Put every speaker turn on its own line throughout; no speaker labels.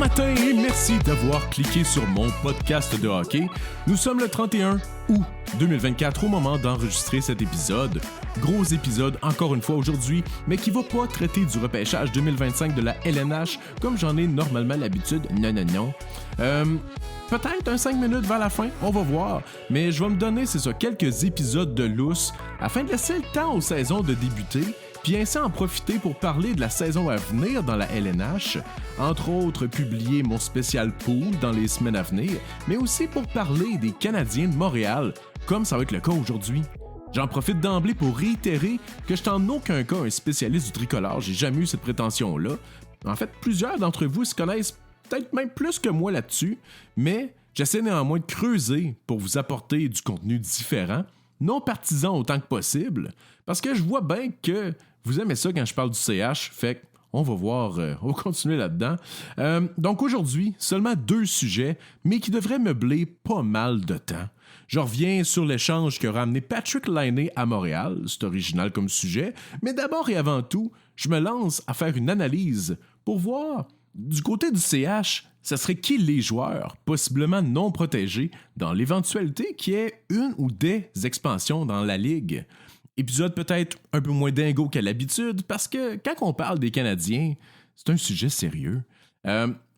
matin et merci d'avoir cliqué sur mon podcast de hockey. Nous sommes le 31 août 2024 au moment d'enregistrer cet épisode. Gros épisode encore une fois aujourd'hui, mais qui va pas traiter du repêchage 2025 de la LNH comme j'en ai normalement l'habitude. Non. Peut-être un 5 minutes vers la fin, on va voir. Mais je vais me donner, quelques épisodes de lousse afin de laisser le temps aux saisons de débuter, puis ainsi en profiter pour parler de la saison à venir dans la LNH, entre autres publier mon spécial pool dans les semaines à venir, mais aussi pour parler des Canadiens de Montréal, comme ça va être le cas aujourd'hui. J'en profite d'emblée pour réitérer que je suis en aucun cas un spécialiste du tricolore, j'ai jamais eu cette prétention-là. En fait, plusieurs d'entre vous se connaissent peut-être même plus que moi là-dessus, mais j'essaie néanmoins de creuser pour vous apporter du contenu différent, non partisan autant que possible, parce que je vois bien que vous aimez ça quand je parle du CH, fait qu'on va voir, on va continuer là-dedans. Donc aujourd'hui, seulement 2 sujets, mais qui devraient meubler pas mal de temps. Je reviens sur l'échange qui a ramené Patrik Laine à Montréal, c'est original comme sujet, mais d'abord et avant tout, je me lance à faire une analyse pour voir, du côté du CH, ce serait qui les joueurs, possiblement non protégés, dans l'éventualité qu'il y ait une ou des expansions dans la Ligue. Épisode peut-être un peu moins dingo qu'à l'habitude, parce que quand on parle des Canadiens, c'est un sujet sérieux.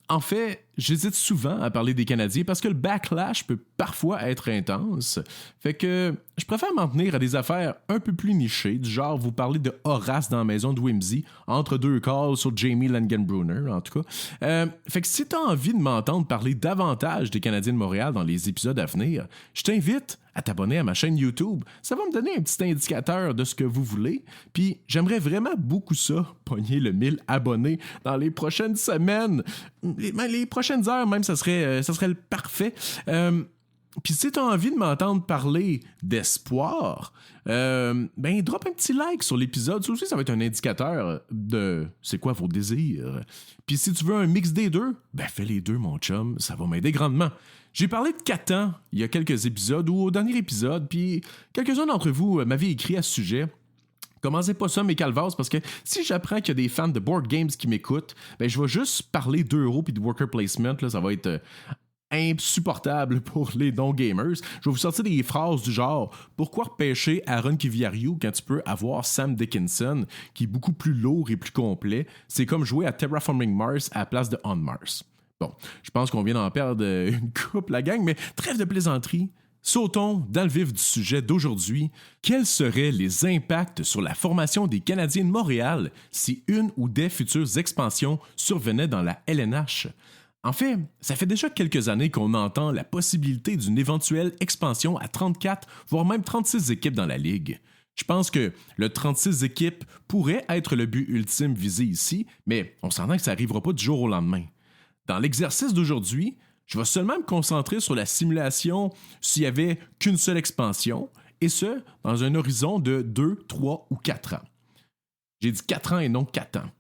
En fait, j'hésite souvent à parler des Canadiens parce que le backlash peut parfois être intense. Fait que je préfère m'en tenir à des affaires un peu plus nichées, du genre vous parler de Horace dans la maison de Whimsy, entre 2 calls sur Jamie Langenbrunner, en tout cas. Fait que si t'as envie de m'entendre parler davantage des Canadiens de Montréal dans les épisodes à venir, je t'invite à t'abonner à ma chaîne YouTube. Ça va me donner un petit indicateur de ce que vous voulez. Puis j'aimerais vraiment beaucoup ça, pogner le 1000 abonnés dans les prochaines semaines. Les prochaines heures même, ça serait le parfait. Puis si tu as envie de m'entendre parler d'espoir, drop un petit like sur l'épisode. Ça aussi, ça va être un indicateur de c'est quoi vos désirs. Puis si tu veux un mix des deux, fais les deux, mon chum. Ça va m'aider grandement. J'ai parlé de Catan il y a quelques épisodes ou au dernier épisode, puis quelques-uns d'entre vous m'avaient écrit à ce sujet. Commencez pas ça, mes calvasses, parce que si j'apprends qu'il y a des fans de board games qui m'écoutent, je vais juste parler d'euros puis de worker placement. Là, ça va être insupportable pour les non-gamers. Je vais vous sortir des phrases du genre « Pourquoi repêcher Aaron Kiviariou quand tu peux avoir Sam Dickinson, qui est beaucoup plus lourd et plus complet? C'est comme jouer à Terraforming Mars à la place de On Mars. » Bon, je pense qu'on vient d'en perdre une couple, la gang, mais trêve de plaisanterie. Sautons dans le vif du sujet d'aujourd'hui. Quels seraient les impacts sur la formation des Canadiens de Montréal si une ou des futures expansions survenaient dans la LNH? En fait, ça fait déjà quelques années qu'on entend la possibilité d'une éventuelle expansion à 34, voire même 36 équipes dans la Ligue. Je pense que le 36 équipes pourrait être le but ultime visé ici, mais on s'entend que ça n'arrivera pas du jour au lendemain. Dans l'exercice d'aujourd'hui, je vais seulement me concentrer sur la simulation s'il n'y avait qu'une seule expansion, et ce, dans un horizon de 2, 3 ou 4 ans. J'ai dit 4 ans et non 4 ans.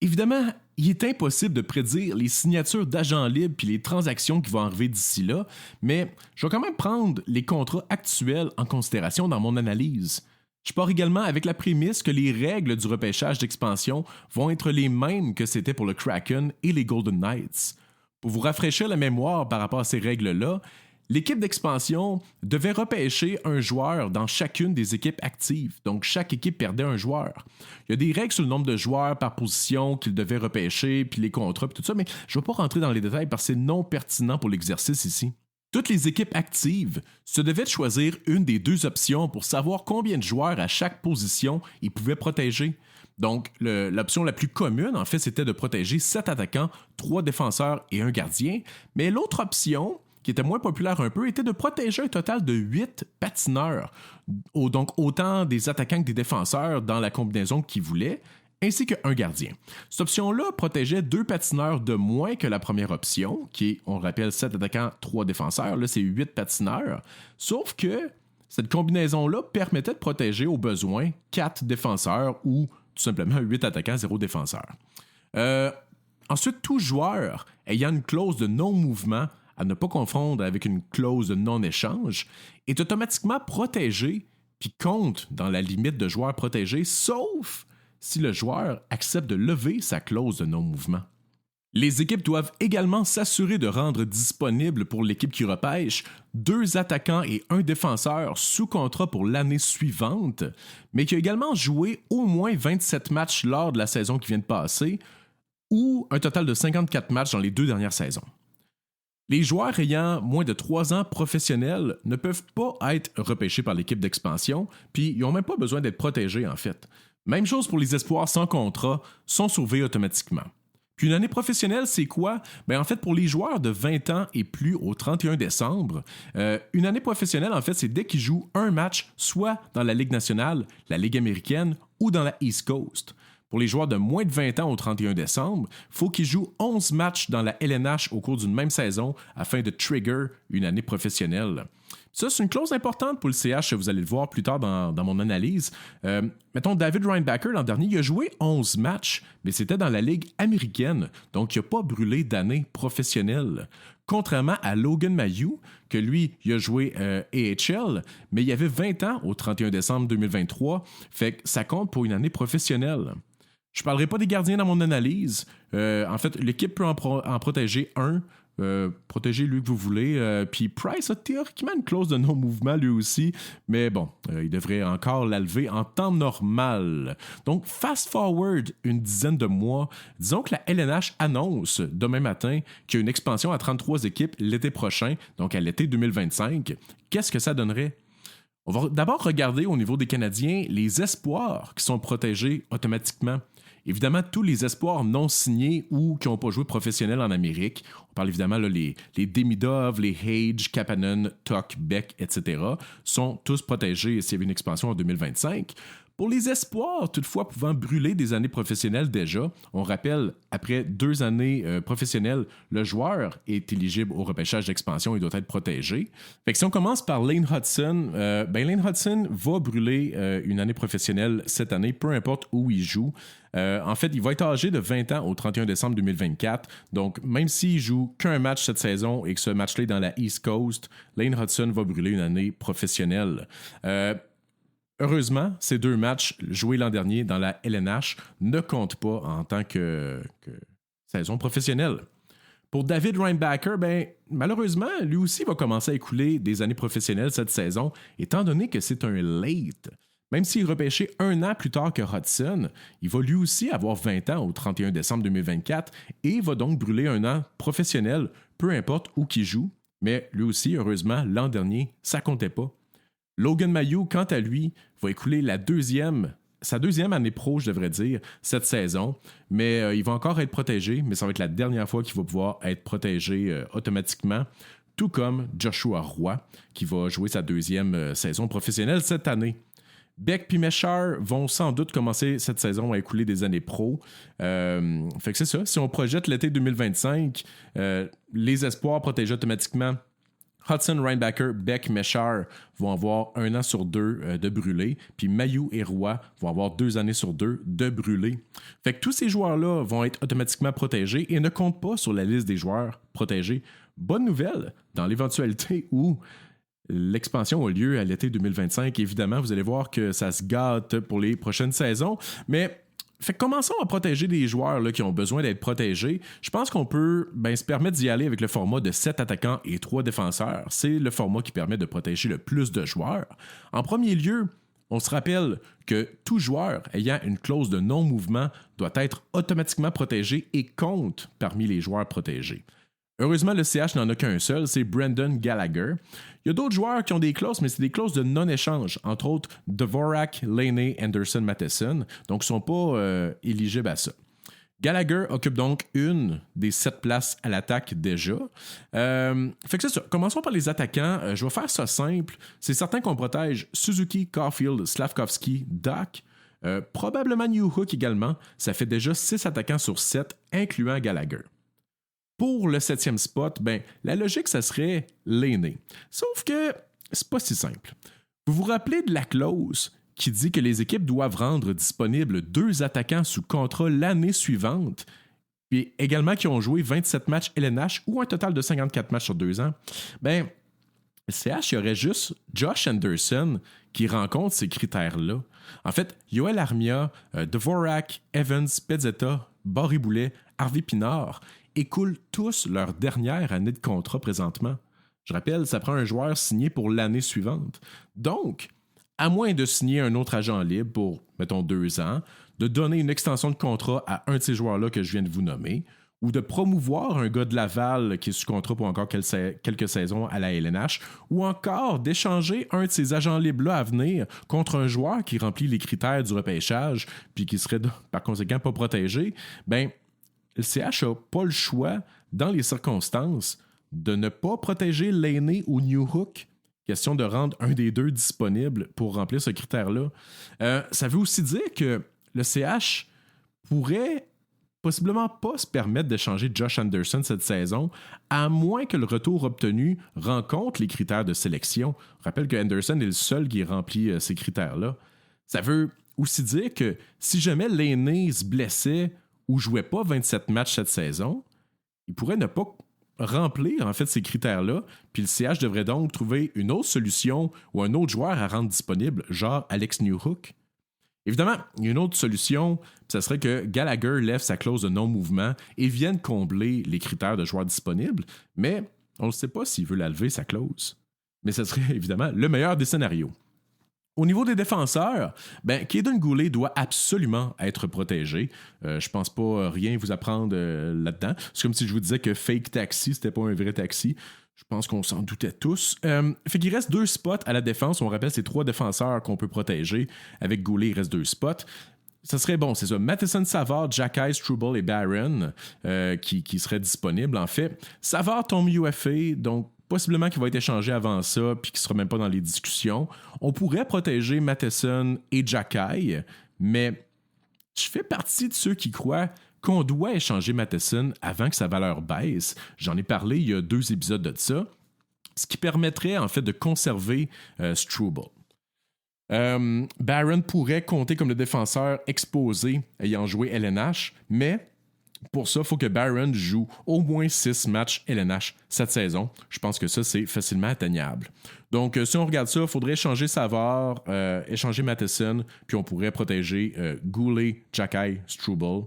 Évidemment, il est impossible de prédire les signatures d'agents libres puis les transactions qui vont arriver d'ici là, mais je vais quand même prendre les contrats actuels en considération dans mon analyse. Je pars également avec la prémisse que les règles du repêchage d'expansion vont être les mêmes que c'était pour le Kraken et les Golden Knights. Pour vous rafraîchir la mémoire par rapport à ces règles-là, l'équipe d'expansion devait repêcher un joueur dans chacune des équipes actives, donc chaque équipe perdait un joueur. Il y a des règles sur le nombre de joueurs par position qu'ils devaient repêcher, puis les contrats, puis tout ça, mais je ne vais pas rentrer dans les détails parce que c'est non pertinent pour l'exercice ici. Toutes les équipes actives se devaient de choisir une des 2 options pour savoir combien de joueurs à chaque position ils pouvaient protéger. Donc, l'option la plus commune, en fait, c'était de protéger 7 attaquants, 3 défenseurs et un gardien. Mais l'autre option, qui était moins populaire un peu, était de protéger un total de 8 patineurs. Donc, autant des attaquants que des défenseurs dans la combinaison qu'ils voulaient, ainsi qu'un gardien. Cette option-là protégeait 2 patineurs de moins que la première option, qui est, on le rappelle, 7 attaquants, 3 défenseurs. Là, c'est 8 patineurs. Sauf que cette combinaison-là permettait de protéger au besoin 4 défenseurs ou tout simplement 8 attaquants, 0 défenseur. Ensuite, tout joueur ayant une clause de non-mouvement, à ne pas confondre avec une clause de non-échange, est automatiquement protégé puis compte dans la limite de joueurs protégés, sauf si le joueur accepte de lever sa clause de non-mouvement. Les équipes doivent également s'assurer de rendre disponible pour l'équipe qui repêche 2 attaquants et 1 défenseur sous contrat pour l'année suivante, mais qui a également joué au moins 27 matchs lors de la saison qui vient de passer, ou un total de 54 matchs dans les 2 dernières saisons. Les joueurs ayant moins de 3 ans professionnels ne peuvent pas être repêchés par l'équipe d'expansion, puis ils n'ont même pas besoin d'être protégés en fait. Même chose pour les espoirs sans contrat, sont sauvés automatiquement. Puis une année professionnelle, c'est quoi? En fait, pour les joueurs de 20 ans et plus au 31 décembre, une année professionnelle, en fait, c'est dès qu'ils jouent un match, soit dans la Ligue nationale, la Ligue américaine ou dans la East Coast. Pour les joueurs de moins de 20 ans au 31 décembre, il faut qu'ils jouent 11 matchs dans la LNH au cours d'une même saison afin de trigger une année professionnelle. Ça, c'est une clause importante pour le CH, vous allez le voir plus tard dans mon analyse. Mettons, David Reinbacher, l'an dernier, il a joué 11 matchs, mais c'était dans la Ligue américaine, donc il n'a pas brûlé d'année professionnelle. Contrairement à Logan Mailloux, que lui, il a joué AHL, mais il avait 20 ans au 31 décembre 2023, fait que ça compte pour une année professionnelle. Je ne parlerai pas des gardiens dans mon analyse. En fait, l'équipe peut en protéger un. Protégez lui que vous voulez. Puis Price a théoriquement une clause de non-mouvement lui aussi, mais bon, il devrait encore la lever en temps normal. Donc, fast forward une dizaine de mois, disons que la LNH annonce demain matin qu'il y a une expansion à 33 équipes l'été prochain, donc à l'été 2025. Qu'est-ce que ça donnerait? On va d'abord regarder au niveau des Canadiens les espoirs qui sont protégés automatiquement. Évidemment, tous les espoirs non signés ou qui n'ont pas joué professionnel en Amérique, on parle évidemment là, les Demidov, les Hage, Kapanen, Tuch, Beck, etc., sont tous protégés s'il y avait une expansion en 2025. Pour les espoirs, toutefois, pouvant brûler des années professionnelles déjà, on rappelle, après 2 années professionnelles, le joueur est éligible au repêchage d'expansion et doit être protégé. Fait que si on commence par Lane Hudson, Lane Hudson va brûler une année professionnelle cette année, peu importe où il joue. En fait, il va être âgé de 20 ans au 31 décembre 2024. Donc, même s'il joue qu'un match cette saison et que ce match-là est dans la East Coast, Lane Hudson va brûler une année professionnelle. Heureusement, ces 2 matchs joués l'an dernier dans la LNH ne comptent pas en tant que saison professionnelle. Pour David Reinbacher, malheureusement, lui aussi va commencer à écouler des années professionnelles cette saison, étant donné que c'est un late. Même s'il est repêché 1 an plus tard que Hudson, il va lui aussi avoir 20 ans au 31 décembre 2024 et va donc brûler 1 an professionnel, peu importe où qu'il joue. Mais lui aussi, heureusement, l'an dernier, ça comptait pas. Logan Mailloux, quant à lui, va écouler sa deuxième année pro, je devrais dire, cette saison. Mais il va encore être protégé, mais ça va être la dernière fois qu'il va pouvoir être protégé automatiquement. Tout comme Joshua Roy, qui va jouer sa 2e saison professionnelle cette année. Beck et Méchard vont sans doute commencer cette saison à écouler des années pro. Fait que c'est ça. Si on projette l'été 2025, les espoirs protégés automatiquement, Hudson, Reinbacher, Beck, Méchard vont avoir 1 an sur 2 de brûlé, puis Mailloux et Roy vont avoir 2 années sur 2 de brûlé. Fait que tous ces joueurs-là vont être automatiquement protégés et ne comptent pas sur la liste des joueurs protégés. Bonne nouvelle, dans l'éventualité où l'expansion a lieu à l'été 2025, évidemment, vous allez voir que ça se gâte pour les prochaines saisons, mais fait que commençons à protéger des joueurs là, qui ont besoin d'être protégés. Je pense qu'on peut se permettre d'y aller avec le format de 7 attaquants et 3 défenseurs. C'est le format qui permet de protéger le plus de joueurs. En premier lieu, on se rappelle que tout joueur ayant une clause de non-mouvement doit être automatiquement protégé et compte parmi les joueurs protégés. Heureusement, le CH n'en a qu'un seul, c'est Brendan Gallagher. Il y a d'autres joueurs qui ont des clauses, mais c'est des clauses de non-échange, entre autres Dvorak, Laine, Anderson, Matheson, donc ils ne sont pas éligibles à ça. Gallagher occupe donc une des 7 places à l'attaque déjà. Fait que c'est ça. Commençons par les attaquants. Je vais faire ça simple. C'est certain qu'on protège Suzuki, Caulfield, Slavkovski, Dach, probablement Newhook également. Ça fait déjà 6 attaquants sur 7, incluant Gallagher. Pour le 7e spot, la logique, ça serait Laine. Sauf que c'est pas si simple. Vous vous rappelez de la clause qui dit que les équipes doivent rendre disponibles 2 attaquants sous contrat l'année suivante, puis également qui ont joué 27 matchs LNH ou un total de 54 matchs sur 2 ans? Le CH, il y aurait juste Josh Anderson qui rencontre ces critères-là. En fait, Yoel Armia, Dvorak, Evans, Pezzetta, Barry Boulet, Harvey Pinard écoulent tous leur dernière année de contrat présentement. Je rappelle, ça prend un joueur signé pour l'année suivante. Donc, à moins de signer un autre agent libre pour, mettons, 2 ans, de donner une extension de contrat à un de ces joueurs-là que je viens de vous nommer, ou de promouvoir un gars de Laval qui est sous contrat pour encore quelques saisons à la LNH, ou encore d'échanger un de ces agents libres-là à venir contre un joueur qui remplit les critères du repêchage puis qui serait par conséquent pas protégé, ben le CH n'a pas le choix, dans les circonstances, de ne pas protéger l'aîné ou New Hook. Question de rendre un des deux disponible pour remplir ce critère-là. Ça veut aussi dire que le CH pourrait possiblement pas se permettre d'échanger Josh Anderson cette saison, à moins que le retour obtenu rencontre les critères de sélection. Je rappelle que Anderson est le seul qui remplit ces critères-là. Ça veut aussi dire que si jamais l'aîné se blessait ou jouait pas 27 matchs cette saison, il pourrait ne pas remplir en fait ces critères-là, puis le CH devrait donc trouver une autre solution ou un autre joueur à rendre disponible, genre Alex Newhook. Évidemment, il y a une autre solution, ça serait que Gallagher lève sa clause de non-mouvement et vienne combler les critères de joueurs disponibles, mais on ne sait pas s'il veut la lever, sa clause. Mais ce serait évidemment le meilleur des scénarios. Au niveau des défenseurs, Kaden Goulet doit absolument être protégé. Je pense pas rien vous apprendre là-dedans. C'est comme si je vous disais que Fake Taxi, c'était pas un vrai taxi. Je pense qu'on s'en doutait tous. Fait qu'il reste 2 spots à la défense. On rappelle, c'est 3 défenseurs qu'on peut protéger. Avec Goulet, il reste 2 spots. Ça serait bon, c'est ça. Matheson, Savard, Jacques, Struble et Barron qui seraient disponibles. En fait, Savard tombe UFA, donc possiblement qu'il va être échangé avant ça puis qu'il ne sera même pas dans les discussions. On pourrait protéger Matheson et Jacques, mais je fais partie de ceux qui croient qu'on doit échanger Matheson avant que sa valeur baisse. J'en ai parlé il y a 2 épisodes de ça, ce qui permettrait en fait de conserver Struble. Barron pourrait compter comme le défenseur exposé ayant joué LNH, mais pour ça, il faut que Barron joue au moins 6 matchs LNH cette saison. Je pense que ça, c'est facilement atteignable. Donc, si on regarde ça, il faudrait échanger Savard, échanger Matheson, puis on pourrait protéger Goulet, Jacques, Struble.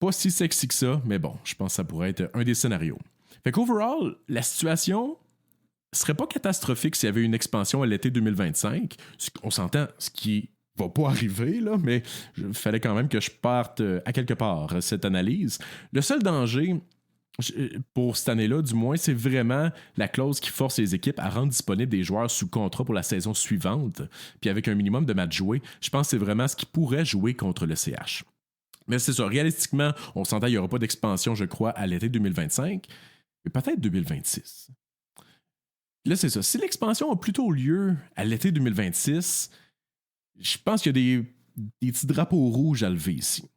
Pas si sexy que ça, mais bon, je pense que ça pourrait être un des scénarios. Fait qu'overall, la situation serait pas catastrophique s'il y avait une expansion à l'été 2025. On s'entend, ce qui va pas arriver, là, mais il fallait quand même que je parte à quelque part cette analyse. Le seul danger, pour cette année-là, du moins, c'est vraiment la clause qui force les équipes à rendre disponibles des joueurs sous contrat pour la saison suivante, puis avec un minimum de matchs joués. Je pense que c'est vraiment ce qui pourrait jouer contre le CH. Mais c'est ça, réalistiquement, on s'entend, il n'y aura pas d'expansion, je crois, à l'été 2025, mais peut-être 2026. Là, c'est ça. Si l'expansion a plutôt lieu à l'été 2026, je pense qu'il y a des petits drapeaux rouges à lever ici.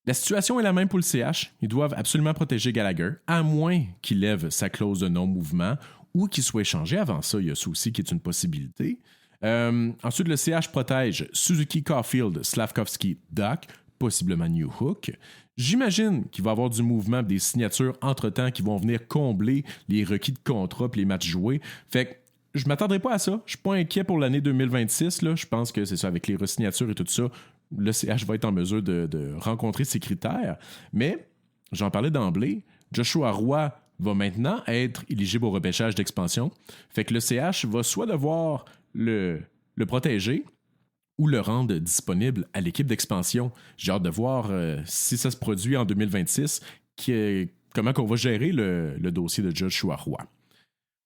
La situation est la même pour le CH. Ils doivent absolument protéger Gallagher, à moins qu'il lève sa clause de non-mouvement ou qu'il soit échangé avant ça. Il y a ça aussi qui est une possibilité. Ensuite, le CH protège Suzuki, Caulfield, Slavkovski, Duck, possiblement New Hook. J'imagine qu'il va y avoir du mouvement, des signatures entre-temps qui vont venir combler les requis de contrat et les matchs joués. Fait que je ne m'attendrai pas à ça. Je suis pas inquiet pour l'année 2026. Là. Je pense que c'est ça, avec les re-signatures et tout ça, le CH va être en mesure de rencontrer ses critères. Mais, j'en parlais d'emblée, Joshua Roy va maintenant être éligible au repêchage d'expansion. Fait que le CH va soit devoir le protéger ou le rendre disponible à l'équipe d'expansion. J'ai hâte de voir si ça se produit en 2026, comment on va gérer le dossier de Joshua Roy.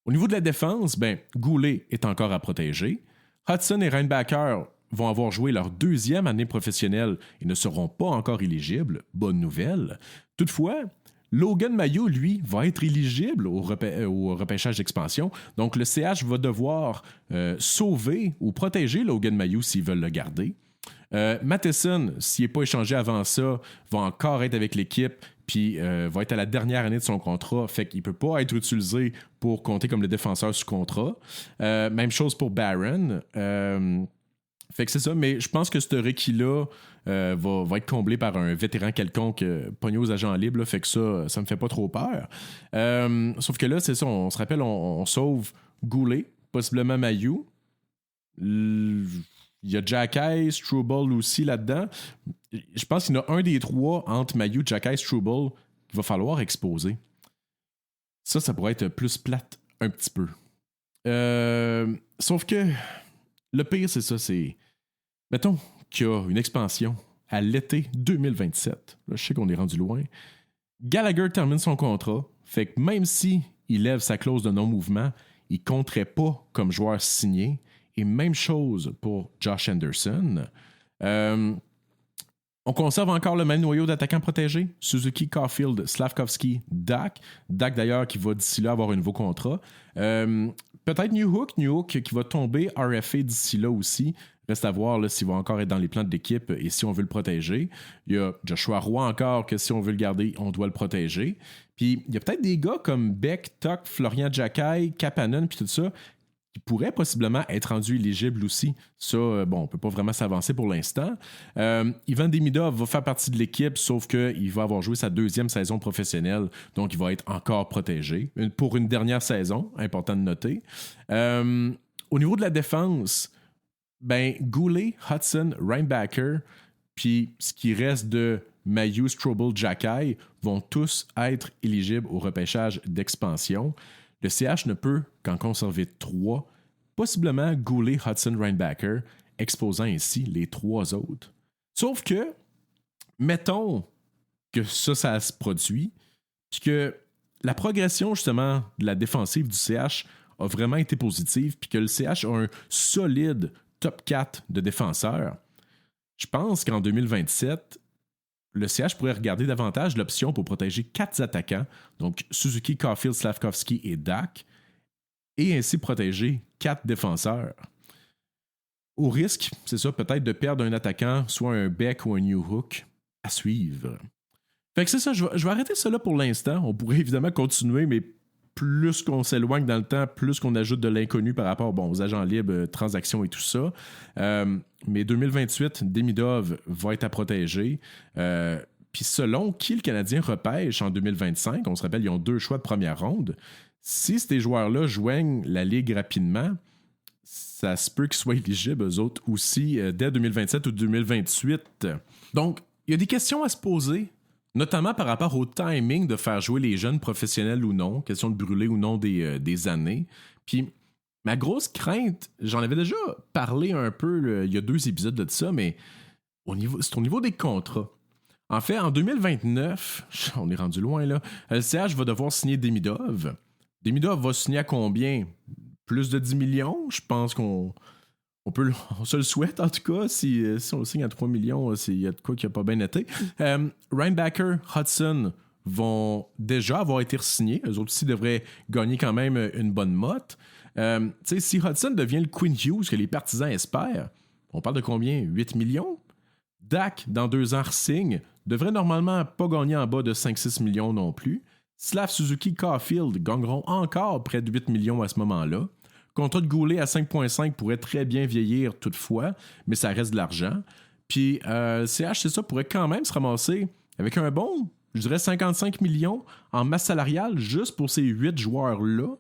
Au niveau de la défense, Goulet est encore à protéger. Hudson et Reinbacher vont avoir joué leur 2e année professionnelle et ne seront pas encore éligibles. Bonne nouvelle. Toutefois, Logan Mailloux, lui, va être éligible au repêchage d'expansion. Donc, le CH va devoir sauver ou protéger Logan Mailloux s'ils veulent le garder. Matheson, s'il n'est pas échangé avant ça, va encore être avec l'équipe puis va être à la dernière année de son contrat. Fait qu'il ne peut pas être utilisé pour compter comme le défenseur sous contrat. Même chose pour Barron. Fait que c'est ça, mais je pense que ce requis-là va être comblé par un vétéran quelconque pogné aux agents libres, là, fait que ça me fait pas trop peur. Sauf que là, c'est ça, on se rappelle, on sauve Goulet, possiblement Mailloux. Il y a Jacques, Struble aussi là-dedans. Je pense qu'il y en a un des 3 entre Mailloux, Jacques et Struble qu'il va falloir exposer. Ça pourrait être plus plate un petit peu. Sauf que le pire, c'est ça, c'est... Mettons qu'il y a une expansion à l'été 2027. Là, je sais qu'on est rendu loin. Gallagher termine son contrat, fait que même si il lève sa clause de non-mouvement, il ne compterait pas comme joueur signé. Et même chose pour Josh Anderson. On conserve encore le même noyau d'attaquants protégés. Suzuki, Caulfield, Slavkovski, Dak. Dak, d'ailleurs, qui va d'ici là avoir un nouveau contrat. Peut-être Newhook qui va tomber RFA d'ici là aussi. Reste à voir là, s'il va encore être dans les plans de l'équipe et si on veut le protéger. Il y a Joshua Roy encore que si on veut le garder, on doit le protéger. Puis il y a peut-être des gars comme Beck, Tuck, Florian Jacquet, Kapanen puis tout ça qui pourraient possiblement être rendus éligibles aussi. Ça, on ne peut pas vraiment s'avancer pour l'instant. Ivan Demidov va faire partie de l'équipe, sauf qu'il va avoir joué sa 2e saison professionnelle, donc il va être encore protégé. Pour une dernière saison, important de noter. Au niveau de la défense, Goulet, Hudson, Reinbacker, puis ce qui reste de Mayu, Strobel, Jacquet vont tous être éligibles au repêchage d'expansion. Le CH ne peut qu'en conserver 3, possiblement Goulet, Hudson, Reinbacker, exposant ainsi les 3 autres. Sauf que, mettons que ça se produit, puis que la progression justement de la défensive du CH a vraiment été positive, puis que le CH a un solide top 4 de défenseurs, je pense qu'en 2027, le CH pourrait regarder davantage l'option pour protéger 4 attaquants, donc Suzuki, Caulfield, Slavkovski et Dak, et ainsi protéger 4 défenseurs. Au risque, c'est ça, peut-être de perdre un attaquant, soit un Beck ou un Newhook, à suivre. Fait que c'est ça, je vais arrêter ça là pour l'instant. On pourrait évidemment continuer, mais plus qu'on s'éloigne dans le temps, plus qu'on ajoute de l'inconnu par rapport aux agents libres, transactions et tout ça. Mais 2028, Demidov va être à protéger. Puis selon qui le Canadien repêche en 2025, on se rappelle, ils ont 2 choix de première ronde. Si ces joueurs-là joignent la Ligue rapidement, ça se peut qu'ils soient éligibles, eux autres aussi, dès 2027 ou 2028. Donc, il y a des questions à se poser, notamment par rapport au timing de faire jouer les jeunes professionnels ou non, question de brûler ou non des années. Puis, ma grosse crainte, j'en avais déjà parlé un peu il y a 2 épisodes de ça, mais c'est au niveau des contrats. En fait, en 2029, on est rendu loin là, le CH va devoir signer Demidov. Demidov va signer à combien? Plus de 10 millions? Je pense qu'on se le souhaite en tout cas. Si on le signe à 3 millions, il y a de quoi qui n'a pas bien été. Reinbacker, Hudson vont déjà avoir été signés. Eux autres aussi devraient gagner quand même une bonne motte. Si Hudson devient le Quinn Hughes que les partisans espèrent, on parle de combien? 8 millions? Dak, dans 2 ans, signe, devrait normalement pas gagner en bas de 5-6 millions non plus. Slav, Suzuki, Caulfield gagneront encore près de 8 millions à ce moment-là. Contrat de Goulet à 5,5 pourrait très bien vieillir toutefois, mais ça reste de l'argent. Puis CH, c'est ça, pourrait quand même se ramasser avec un bon, je dirais 55 millions en masse salariale juste pour ces 8 joueurs-là.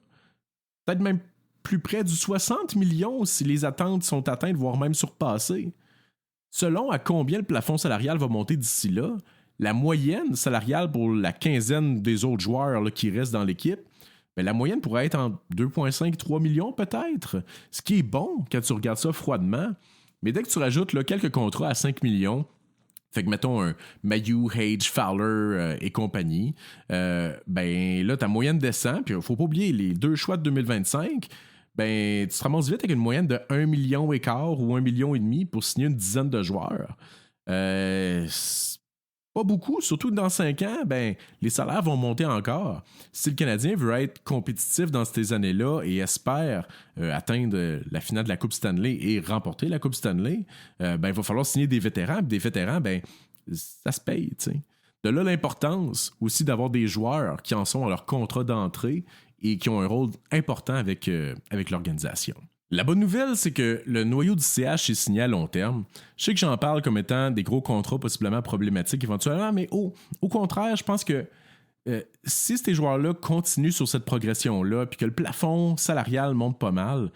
Peut-être même plus près du 60 millions si les attentes sont atteintes, voire même surpassées. Selon à combien le plafond salarial va monter d'ici là, la moyenne salariale pour la quinzaine des autres joueurs là, qui restent dans l'équipe, la moyenne pourrait être en 2,5-3 millions peut-être, ce qui est bon quand tu regardes ça froidement. Mais dès que tu rajoutes là, quelques contrats à 5 millions, fait que mettons un Mayu, Hage, Fowler et compagnie, là ta moyenne descend, puis il faut pas oublier les 2 choix de 2025, tu te ramasses vite avec une moyenne de 1,5 million ou 1,5 million pour signer une dizaine de joueurs. Pas beaucoup, surtout que dans 5 ans, les salaires vont monter encore. Si le Canadien veut être compétitif dans ces années-là et espère atteindre la finale de la Coupe Stanley et remporter la Coupe Stanley, il va falloir signer des vétérans. Puis des vétérans, ça se paye. T'sais. De là l'importance aussi d'avoir des joueurs qui en sont à leur contrat d'entrée et qui ont un rôle important avec l'organisation. La bonne nouvelle, c'est que le noyau du CH est signé à long terme. Je sais que j'en parle comme étant des gros contrats possiblement problématiques éventuellement, mais au contraire, je pense que si ces joueurs-là continuent sur cette progression-là, puis que le plafond salarial monte pas mal,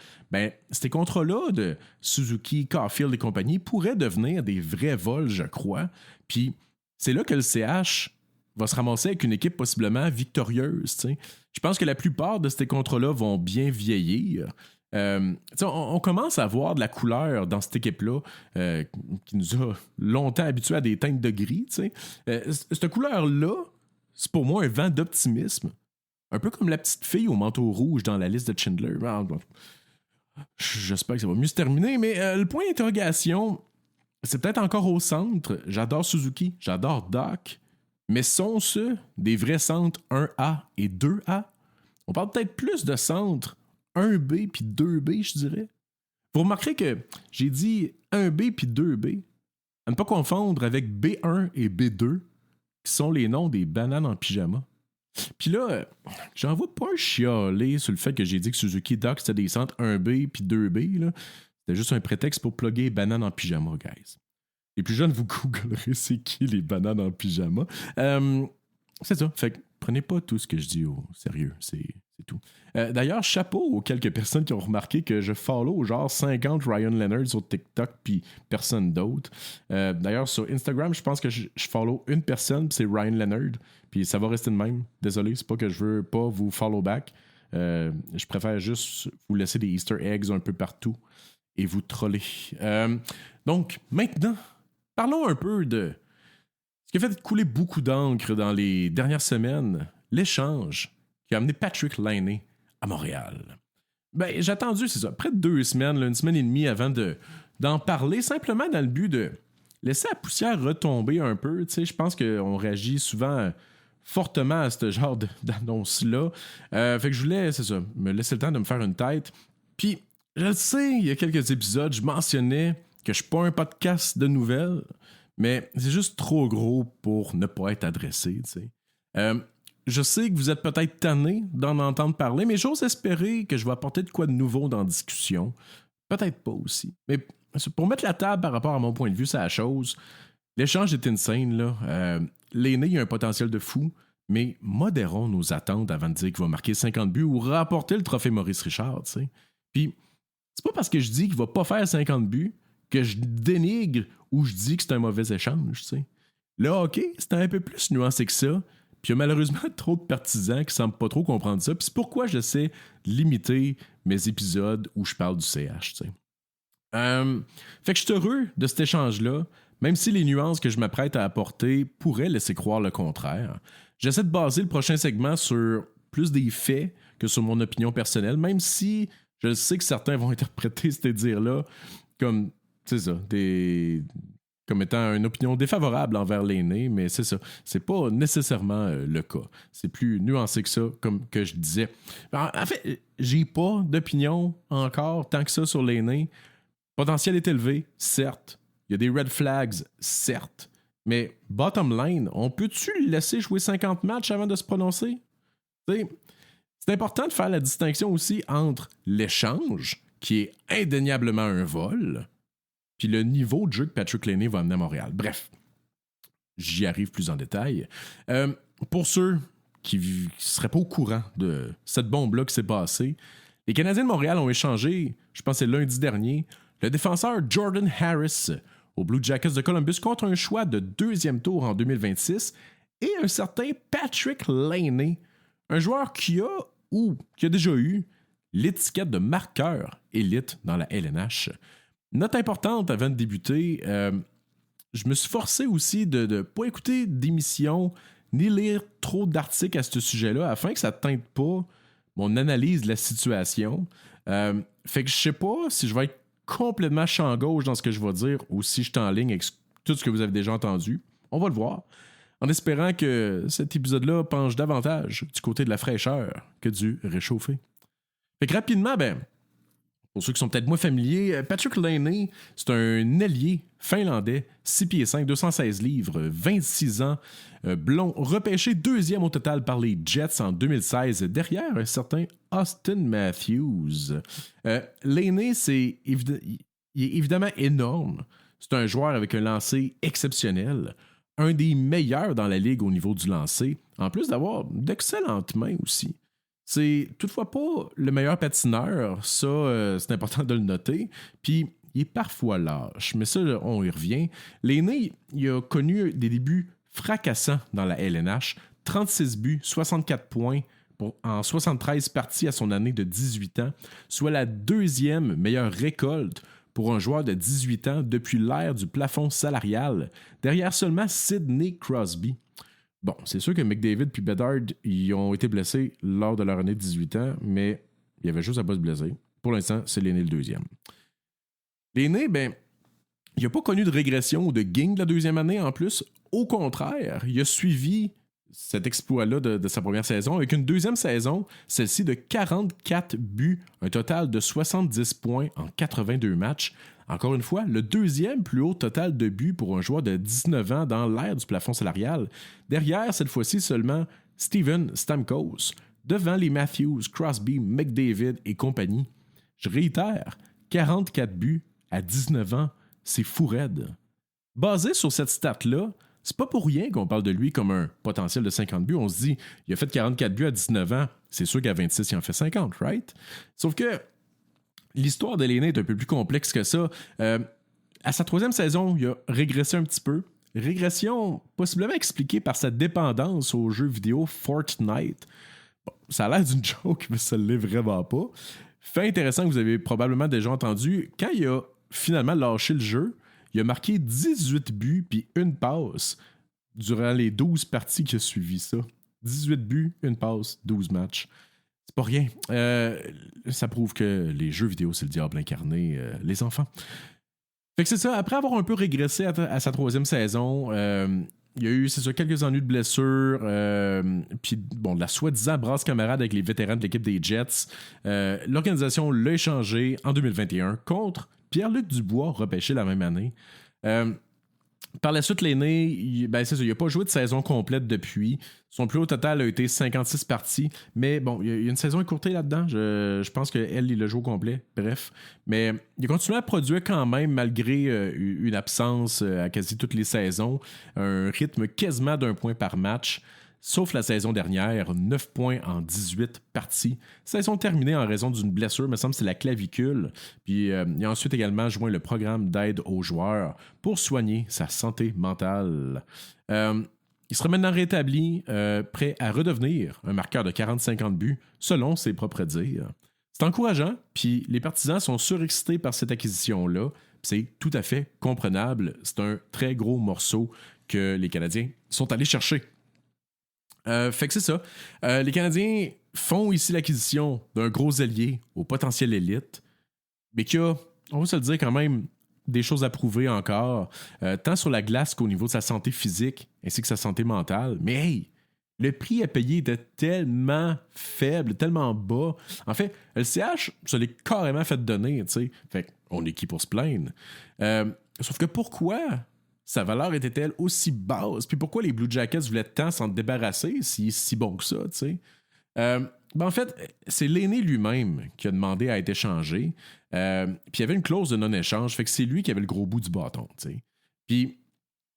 ces contrats-là de Suzuki, Caulfield et compagnie pourraient devenir des vrais vols, je crois. Puis c'est là que le CH va se ramasser avec une équipe possiblement victorieuse. T'sais. Je pense que la plupart de ces contrats-là vont bien vieillir. On commence à voir de la couleur dans cette équipe-là qui nous a longtemps habitués à des teintes de gris. Cette couleur-là, c'est pour moi un vent d'optimisme. Un peu comme la petite fille au manteau rouge dans la liste de Schindler. J'espère que ça va mieux se terminer, mais le point d'interrogation, c'est peut-être encore au centre. J'adore Suzuki, j'adore Doc, mais sont-ce des vrais centres 1A et 2A? On parle peut-être plus de centres 1B puis 2B, je dirais. Vous remarquerez que j'ai dit 1B puis 2B, à ne pas confondre avec B1 et B2, qui sont les noms des bananes en pyjama. Puis là, j'en vois pas chialer sur le fait que j'ai dit que Suzuki Doc, c'était des centres 1B puis 2B. Là. C'était juste un prétexte pour plugger les bananes en pyjama, guys. Les plus jeunes, vous googlerez c'est qui les bananes en pyjama. C'est ça. Fait que prenez pas tout ce que je dis au sérieux. C'est tout. D'ailleurs, chapeau aux quelques personnes qui ont remarqué que je follow genre 50 Ryan Leonard sur TikTok puis personne d'autre. D'ailleurs, sur Instagram, je pense que je follow une personne, c'est Ryan Leonard. Puis ça va rester de même. Désolé, c'est pas que je veux pas vous follow back. Je préfère juste vous laisser des Easter eggs un peu partout et vous troller. Donc, maintenant, parlons un peu de ce qui a fait couler beaucoup d'encre dans les dernières semaines, l'échange qui a amené Patrik Laine à Montréal. Ben, j'ai attendu, c'est ça, près de 2 semaines, là, 1 semaine et demie avant d'en parler, simplement dans le but de laisser la poussière retomber un peu. Tu sais, je pense qu'on réagit souvent fortement à ce genre d'annonce-là. Fait que je voulais, c'est ça, me laisser le temps de me faire une tête. Puis, je le sais, il y a quelques épisodes, je mentionnais que je suis pas un podcast de nouvelles, mais c'est juste trop gros pour ne pas être adressé, tu sais. Je sais que vous êtes peut-être tanné d'en entendre parler, mais j'ose espérer que je vais apporter de quoi de nouveau dans la discussion. Peut-être pas aussi. Mais pour mettre la table par rapport à mon point de vue, c'est la chose. L'échange est insane, là. Laine, il a un potentiel de fou, mais modérons nos attentes avant de dire qu'il va marquer 50 buts ou rapporter le trophée Maurice Richard, tu sais. Puis, c'est pas parce que je dis qu'il va pas faire 50 buts que je dénigre ou je dis que c'est un mauvais échange, tu sais. Le hockey, c'est un peu plus nuancé que ça. Puis il y a malheureusement trop de partisans qui semblent pas trop comprendre ça. Puis c'est pourquoi j'essaie de limiter mes épisodes où je parle du CH, tu sais. Fait que je suis heureux de cet échange-là, même si les nuances que je m'apprête à apporter pourraient laisser croire le contraire. J'essaie de baser le prochain segment sur plus des faits que sur mon opinion personnelle, même si je sais que certains vont interpréter ces dires-là comme, c'est ça, comme étant une opinion défavorable envers Laine, mais c'est ça. C'est pas nécessairement le cas. C'est plus nuancé que ça, comme que je disais. En fait, j'ai pas d'opinion encore tant que ça sur Laine. Potentiel est élevé, certes. Il y a des red flags, certes. Mais bottom line, on peut-tu le laisser jouer 50 matchs avant de se prononcer? T'sais, c'est important de faire la distinction aussi entre l'échange, qui est indéniablement un vol, puis le niveau de jeu que Patrik Laine va amener à Montréal. Bref, j'y arrive plus en détail. Pour ceux qui ne seraient pas au courant de cette bombe-là qui s'est passée, les Canadiens de Montréal ont échangé, je pense que c'est lundi dernier, le défenseur Jordan Harris aux Blue Jackets de Columbus contre un choix de 2e tour en 2026 et un certain Patrik Laine, un joueur qui a déjà eu l'étiquette de marqueur élite dans la LNH. Note importante avant de débuter, je me suis forcé aussi de ne pas écouter d'émissions ni lire trop d'articles à ce sujet-là afin que ça ne teinte pas mon analyse de la situation. Fait que je sais pas si je vais être complètement champ gauche dans ce que je vais dire ou si je suis en ligne avec tout ce que vous avez déjà entendu. On va le voir. En espérant que cet épisode-là penche davantage du côté de la fraîcheur que du réchauffé. Fait que rapidement, pour ceux qui sont peut-être moins familiers, Patrik Laine, c'est un ailier finlandais, 6 pieds 5, 216 livres, 26 ans, blond, repêché 2e au total par les Jets en 2016, derrière un certain Austin Matthews. Laine, il est évidemment énorme. C'est un joueur avec un lancer exceptionnel, un des meilleurs dans la ligue au niveau du lancer, en plus d'avoir d'excellentes mains aussi. C'est toutefois pas le meilleur patineur, ça, c'est important de le noter. Puis, il est parfois lâche, mais ça, on y revient. Laine, il a connu des débuts fracassant dans la LNH. 36 buts, 64 points en 73 parties à son année de 18 ans, soit la deuxième meilleure récolte pour un joueur de 18 ans depuis l'ère du plafond salarial, derrière seulement Sidney Crosby. Bon, c'est sûr que McDavid et Bedard ils ont été blessés lors de leur année de 18 ans, mais il y avait juste à pas se blesser. Pour l'instant, c'est l'aîné le deuxième. L'aîné, il n'a pas connu de régression ou de gain de la deuxième année en plus. Au contraire, il a suivi cet exploit-là de sa première saison avec une deuxième saison, celle-ci de 44 buts, un total de 70 points en 82 matchs. Encore une fois, le deuxième plus haut total de buts pour un joueur de 19 ans dans l'ère du plafond salarial. Derrière, cette fois-ci, seulement Steven Stamkos, devant les Matthews, Crosby, McDavid et compagnie. Je réitère, 44 buts à 19 ans, c'est fou raide. Basé sur cette stat-là, c'est pas pour rien qu'on parle de lui comme un potentiel de 50 buts. On se dit, il a fait 44 buts à 19 ans, c'est sûr qu'à 26, il en fait 50, right? Sauf que l'histoire de l'aîné est un peu plus complexe que ça. À sa troisième saison, il a régressé un petit peu. Régression possiblement expliquée par sa dépendance aux jeux vidéo Fortnite. Bon, ça a l'air d'une joke, mais ça ne l'est vraiment pas. Fait intéressant que vous avez probablement déjà entendu, quand il a finalement lâché le jeu, il a marqué 18 buts puis une passe durant les 12 parties qui ont suivi ça. 18 buts, une passe, 12 matchs. C'est pas rien. Ça prouve que les jeux vidéo, c'est le diable incarné, les enfants. Fait que c'est ça. Après avoir un peu régressé à sa troisième saison, il y a eu, c'est ça, quelques ennuis de blessures, puis bon, de la soi-disant brasse camarade avec les vétérans de l'équipe des Jets. L'organisation l'a échangé en 2021 contre Pierre-Luc Dubois, repêché la même année. Par la suite, l'aîné, c'est ça, il n'a pas joué de saison complète depuis. Son plus haut total a été 56 parties. Mais bon, il y a une saison écourtée là-dedans. Je pense qu'elle, il l'a joué au complet. Bref. Mais il a continué à produire quand même, malgré une absence à quasi toutes les saisons. Un rythme quasiment d'1 point par match. Sauf la saison dernière, 9 points en 18 parties. Saison terminée en raison d'une blessure, il me semble que c'est la clavicule. Puis il a ensuite également joint le programme d'aide aux joueurs pour soigner sa santé mentale. Il sera maintenant rétabli, prêt à redevenir un marqueur de 40-50 buts, selon ses propres dires. C'est encourageant, puis les partisans sont surexcités par cette acquisition-là. C'est tout à fait comprenable. C'est un très gros morceau que les Canadiens sont allés chercher. Fait que c'est ça. Les Canadiens font ici l'acquisition d'un gros allié au potentiel élite, mais qui a, on va se le dire quand même, des choses à prouver encore, tant sur la glace qu'au niveau de sa santé physique ainsi que sa santé mentale. Mais hey, le prix à payer était tellement faible, tellement bas. En fait, LCH se l'est carrément fait donner, tu sais. Fait qu'on est qui pour se plaindre? Sauf que pourquoi sa valeur était-elle aussi basse? Puis pourquoi les Blue Jackets voulaient tant s'en débarrasser s'il est si bon que ça, tu sais? En fait, c'est l'aîné lui-même qui a demandé à être échangé. Puis il y avait une clause de non-échange, fait que c'est lui qui avait le gros bout du bâton, tu sais. Puis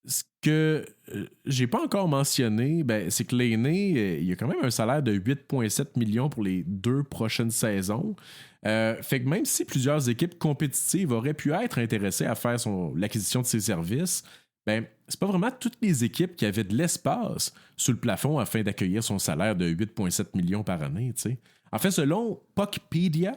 ce que j'ai pas encore mentionné, c'est que l'aîné, il a quand même un salaire de 8,7 millions pour les 2 prochaines saisons. Fait que même si plusieurs équipes compétitives auraient pu être intéressées à faire l'acquisition de ses services, c'est pas vraiment toutes les équipes qui avaient de l'espace sous le plafond afin d'accueillir son salaire de 8,7 millions par année. T'sais. En fait, selon Puckpedia,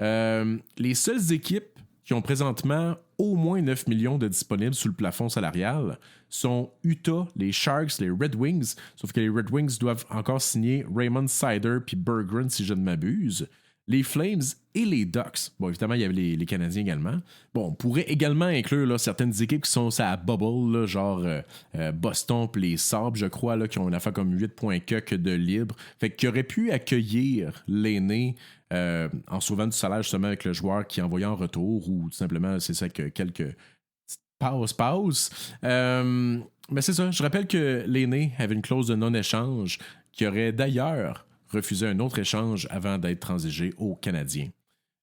les seules équipes qui ont présentement au moins 9 millions de disponibles sous le plafond salarial sont Utah, les Sharks, les Red Wings, sauf que les Red Wings doivent encore signer Raymond Sider puis Berggren, si je ne m'abuse, les Flames et les Ducks. Bon, évidemment, il y avait les Canadiens également. Bon, on pourrait également inclure là, certaines équipes qui sont à bubble, là, genre Boston et les Sabres, je crois, là, qui ont une affaire comme 8,4 de libre. Fait qu'ils auraient pu accueillir l'aîné en sauvant du salaire justement avec le joueur qui envoyait en retour ou tout simplement, c'est ça, que quelques pauses. Mais c'est ça, je rappelle que l'aîné avait une clause de non-échange qui aurait d'ailleurs refusé un autre échange avant d'être transigé aux Canadiens.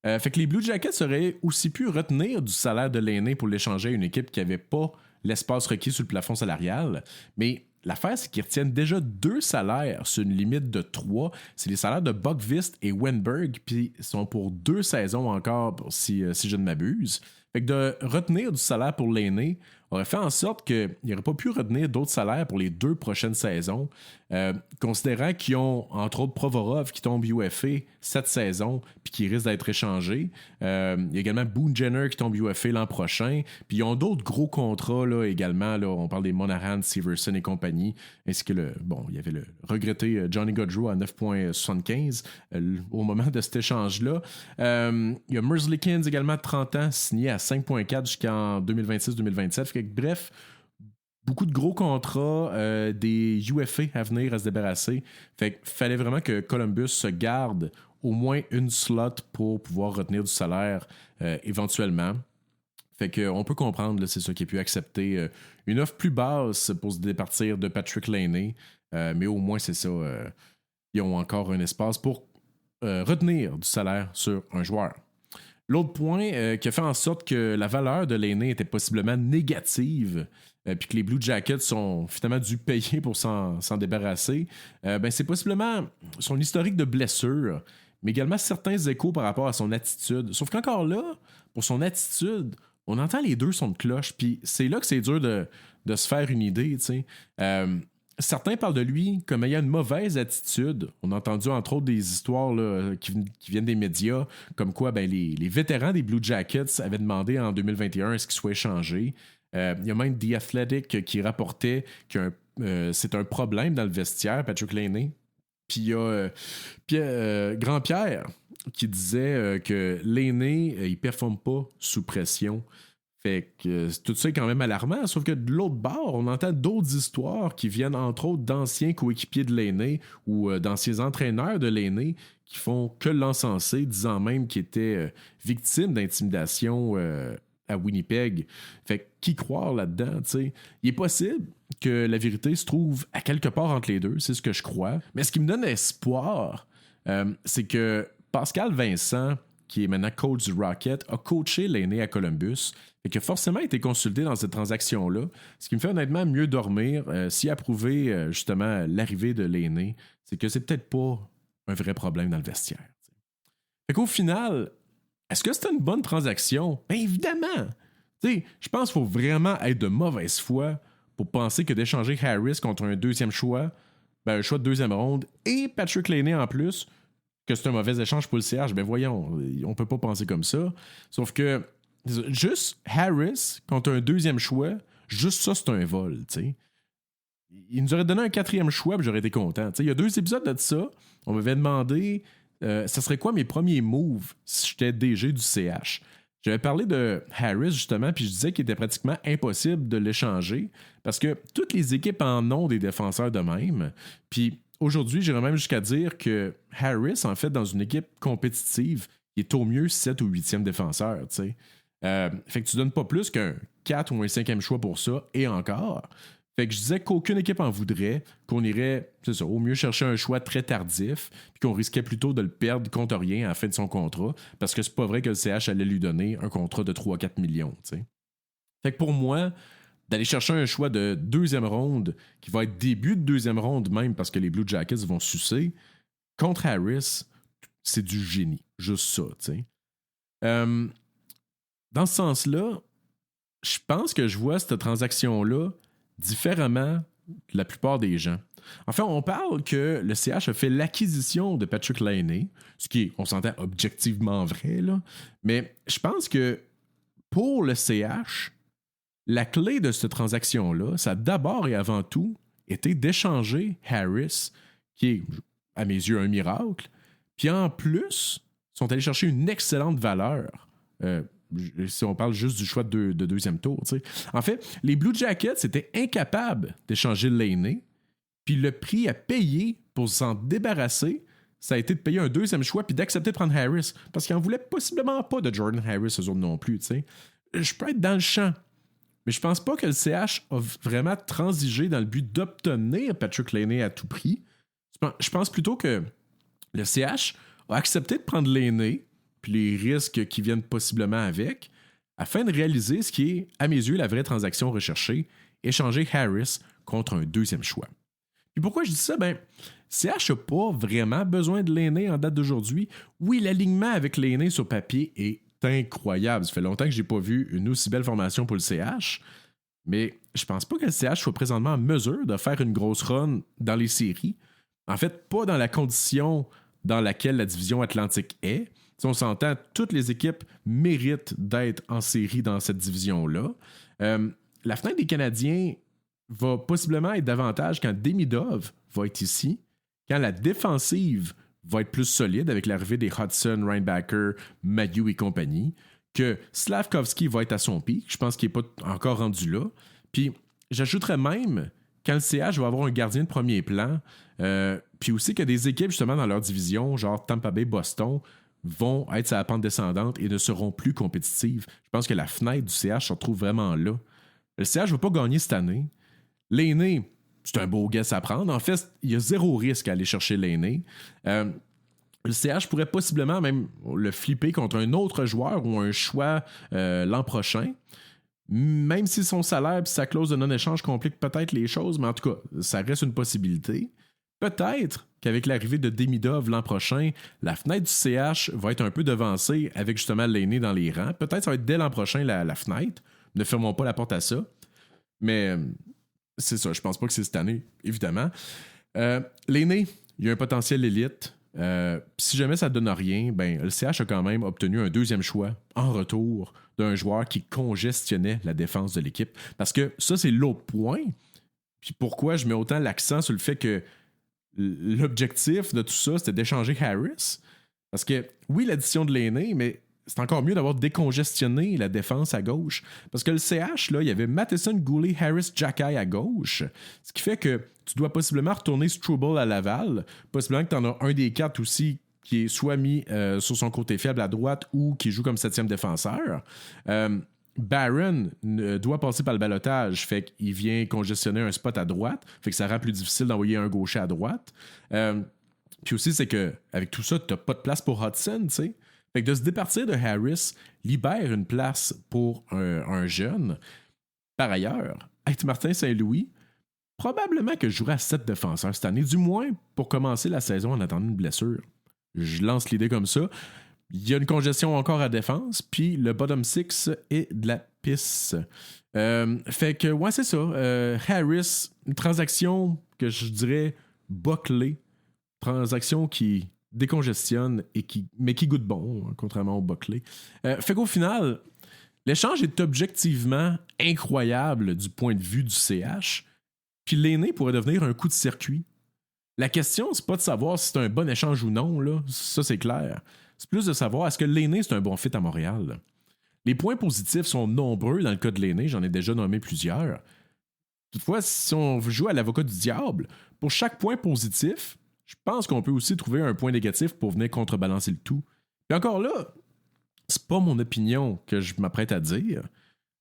Fait que les Blue Jackets auraient aussi pu retenir du salaire de l'aîné pour l'échanger à une équipe qui n'avait pas l'espace requis sur le plafond salarial, mais l'affaire, c'est qu'ils retiennent déjà 2 salaires sur une limite de 3. C'est les salaires de Buckvist et Wenberg, puis ils sont pour 2 saisons encore, si je ne m'abuse. Fait que de retenir du salaire pour l'aîné aurait fait en sorte qu'il n'aurait pas pu retenir d'autres salaires pour les 2 prochaines saisons, considérant qu'ils ont, entre autres, Provorov qui tombe UFA cette saison puis qui risque d'être échangé. Il y a également Boone Jenner qui tombe UFA l'an prochain. Puis ils ont d'autres gros contrats là, également. Là, on parle des Monahan, Severson et compagnie, ainsi que il y avait le regretté Johnny Gaudreau à 9,75 au moment de cet échange-là. Il y a Merzlikins également de 30 ans, signé à 5,4 jusqu'en 2026-2027. Bref, beaucoup de gros contrats, des UFA à venir à se débarrasser. Fait qu'il fallait vraiment que Columbus se garde au moins une slot pour pouvoir retenir du salaire éventuellement. Fait qu'on peut comprendre, là, c'est ça qui a pu accepter une offre plus basse pour se départir de Patrick Laine. Mais au moins, c'est ça. Ils ont encore un espace pour retenir du salaire sur un joueur. L'autre point qui a fait en sorte que la valeur de l'aîné était possiblement négative, puis que les Blue Jackets sont finalement dû payer pour s'en débarrasser, c'est possiblement son historique de blessure, mais également certains échos par rapport à son attitude. Sauf qu'encore là, pour son attitude, on entend les deux sons de cloche, puis c'est là que c'est dur de se faire une idée, tu sais. Certains parlent de lui comme ayant une mauvaise attitude. On a entendu entre autres des histoires là, qui viennent des médias, comme quoi les vétérans des Blue Jackets avaient demandé en 2021 à ce qu'il soit échangé. Il y a même The Athletic qui rapportait que c'est un problème dans le vestiaire, Patrick Laine. Puis il y a Grand-Pierre qui disait que Laine, il performe pas sous pression. Fait que tout ça est quand même alarmant, sauf que de l'autre bord, on entend d'autres histoires qui viennent entre autres d'anciens coéquipiers de l'aîné ou d'anciens entraîneurs de l'aîné qui font que l'encenser, disant même qu'il était victime d'intimidation à Winnipeg. Fait que qui croire là-dedans, tu sais? Il est possible que la vérité se trouve à quelque part entre les deux, c'est ce que je crois. Mais ce qui me donne espoir, c'est que Pascal Vincent, qui est maintenant coach du Rocket, a coaché l'aîné à Columbus et qui a forcément été consulté dans cette transaction-là, ce qui me fait honnêtement mieux dormir s'il a approuvé justement l'arrivée de l'aîné, c'est que c'est peut-être pas un vrai problème dans le vestiaire. T'sais. Fait qu'au final, est-ce que c'était une bonne transaction? Bien évidemment! Je pense qu'il faut vraiment être de mauvaise foi pour penser que d'échanger Harris contre un deuxième choix, un choix de deuxième ronde, et Patrick Laine en plus, que c'est un mauvais échange pour le CH, voyons, on peut pas penser comme ça. Sauf que juste Harris contre un deuxième choix, juste ça, c'est un vol, tu sais. Il nous aurait donné un quatrième choix, puis j'aurais été content. Il y a 2 épisodes de ça, on m'avait demandé ça serait quoi mes premiers moves si j'étais DG du CH. J'avais parlé de Harris, justement, puis je disais qu'il était pratiquement impossible de l'échanger parce que toutes les équipes en ont des défenseurs de même. Puis aujourd'hui, j'irais même jusqu'à dire que Harris, en fait, dans une équipe compétitive, il est au mieux 7 ou 8e défenseur, tu sais. Fait que tu donnes pas plus qu'un 4 ou un 5e choix pour ça, et encore. Fait que je disais qu'aucune équipe en voudrait, qu'on irait, c'est ça, au mieux chercher un choix très tardif, puis qu'on risquait plutôt de le perdre contre rien à la fin de son contrat, parce que c'est pas vrai que le CH allait lui donner un contrat de 3-4 millions, tu sais. Fait que pour moi, d'aller chercher un choix de 2e ronde, qui va être début de 2e ronde même, parce que les Blue Jackets vont sucer, contre Harris, c'est du génie. Juste ça, tu sais. Dans ce sens-là, je pense que je vois cette transaction-là différemment de la plupart des gens. Enfin, on parle que le CH a fait l'acquisition de Patrick Laine, ce qui est, on s'entend, objectivement vrai, là. Mais je pense que pour le CH, la clé de cette transaction-là, ça a d'abord et avant tout été d'échanger Harris, qui est, à mes yeux, un miracle, puis en plus, sont allés chercher une excellente valeur. Si on parle juste du choix de deuxième tour. T'sais. En fait, les Blue Jackets étaient incapables d'échanger Laine, puis le prix à payer pour s'en débarrasser, ça a été de payer un 2e choix puis d'accepter de prendre Harris, parce qu'ils n'en voulaient possiblement pas de Jordan Harris, eux autres non plus. T'sais. Je peux être dans le champ, mais je pense pas que le CH a vraiment transigé dans le but d'obtenir Patrick Laine à tout prix. Je pense plutôt que le CH a accepté de prendre Laine, puis les risques qui viennent possiblement avec, afin de réaliser ce qui est, à mes yeux, la vraie transaction recherchée, échanger Harris contre un 2e choix. Puis pourquoi je dis ça? CH n'a pas vraiment besoin de Laine en date d'aujourd'hui. Oui, l'alignement avec Laine sur papier est incroyable. Ça fait longtemps que j'ai pas vu une aussi belle formation pour le CH. Mais je pense pas que le CH soit présentement en mesure de faire une grosse run dans les séries. En fait, pas dans la condition dans laquelle la division Atlantique est. Si on s'entend, toutes les équipes méritent d'être en série dans cette division-là. La fenêtre des Canadiens va possiblement être davantage quand Demidov va être ici, quand la défensive va être plus solide avec l'arrivée des Hudson, Reinbacker, Mathew et compagnie, que Slavkovski va être à son pic. Je pense qu'il n'est pas encore rendu là. Puis j'ajouterais même quand le CH va avoir un gardien de premier plan, puis aussi que des équipes justement dans leur division, genre Tampa Bay, Boston, vont être sur la pente descendante et ne seront plus compétitives. Je pense que la fenêtre du CH se retrouve vraiment là. Le CH ne va pas gagner cette année. L'aîné, c'est un beau guess à prendre. En fait, il y a zéro risque à aller chercher l'aîné. Le CH pourrait possiblement même le flipper contre un autre joueur ou un choix l'an prochain. Même si son salaire et sa clause de non-échange compliquent peut-être les choses, mais en tout cas, ça reste une possibilité. Peut-être qu'avec l'arrivée de Demidov l'an prochain, la fenêtre du CH va être un peu devancée avec justement l'aîné dans les rangs. Peut-être que ça va être dès l'an prochain la fenêtre. Ne fermons pas la porte à ça. Mais c'est ça, je pense pas que c'est cette année, évidemment. L'aîné, il y a un potentiel élite. Si jamais ça ne donne rien, ben, le CH a quand même obtenu un deuxième choix en retour d'un joueur qui congestionnait la défense de l'équipe. Parce que ça, c'est l'autre point. Puis pourquoi je mets autant l'accent sur le fait que l'objectif de tout ça, c'était d'échanger Harris. Parce que, oui, l'addition de l'aîné, mais c'est encore mieux d'avoir décongestionné la défense à gauche. Parce que le CH, là, il y avait Matheson, Goulet, Harris, Jacky à gauche. Ce qui fait que tu dois possiblement retourner Struble à Laval. Possiblement que tu en as un des quatre aussi qui est soit mis sur son côté faible à droite ou qui joue comme septième défenseur. Barron doit passer par le balotage, fait qu'il vient congestionner un spot à droite, fait que ça rend plus difficile d'envoyer un gaucher à droite. Puis aussi, c'est que avec tout ça, t'as pas de place pour Hudson, tu sais. Fait que de se départir de Harris libère une place pour un jeune. Par ailleurs, être Martin Saint-Louis, probablement que je jouerai à 7 défenseurs cette année, du moins pour commencer la saison en attendant une blessure. Je lance l'idée comme ça. Il y a une congestion encore à défense, puis le bottom 6 est de la pisse. Fait que, ouais, c'est ça. Harris, une transaction que je dirais bâclée. Transaction qui décongestionne mais qui goûte bon, hein, contrairement au bâclé. Fait qu'au final, l'échange est objectivement incroyable du point de vue du CH, puis l'aîné pourrait devenir un coup de circuit. La question, c'est pas de savoir si c'est un bon échange ou non, là. Ça, c'est clair. C'est plus de savoir est-ce que l'aîné, c'est un bon fit à Montréal. Les points positifs sont nombreux dans le cas de l'aîné, j'en ai déjà nommé plusieurs. Toutefois, si on joue à l'avocat du diable, pour chaque point positif, je pense qu'on peut aussi trouver un point négatif pour venir contrebalancer le tout. Et encore là, c'est pas mon opinion que je m'apprête à dire.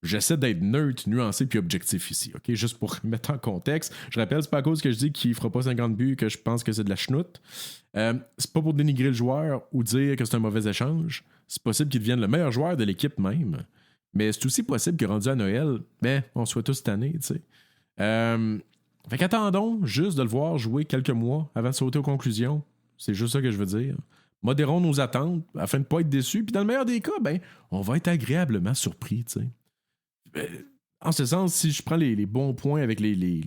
J'essaie d'être neutre, nuancé puis objectif ici, ok? Juste pour mettre en contexte. Je rappelle, c'est pas à cause que je dis qu'il fera pas 50 buts que je pense que c'est de la chenoute. C'est pas pour dénigrer le joueur ou dire que c'est un mauvais échange. C'est possible qu'il devienne le meilleur joueur de l'équipe même. Mais c'est aussi possible que rendu à Noël, on soit tous tannés, tu sais. Fait qu'attendons juste de le voir jouer quelques mois avant de sauter aux conclusions. C'est juste ça que je veux dire. Modérons nos attentes afin de ne pas être déçus. Puis dans le meilleur des cas, on va être agréablement surpris, tu sais. En ce sens, si je prends les bons points avec les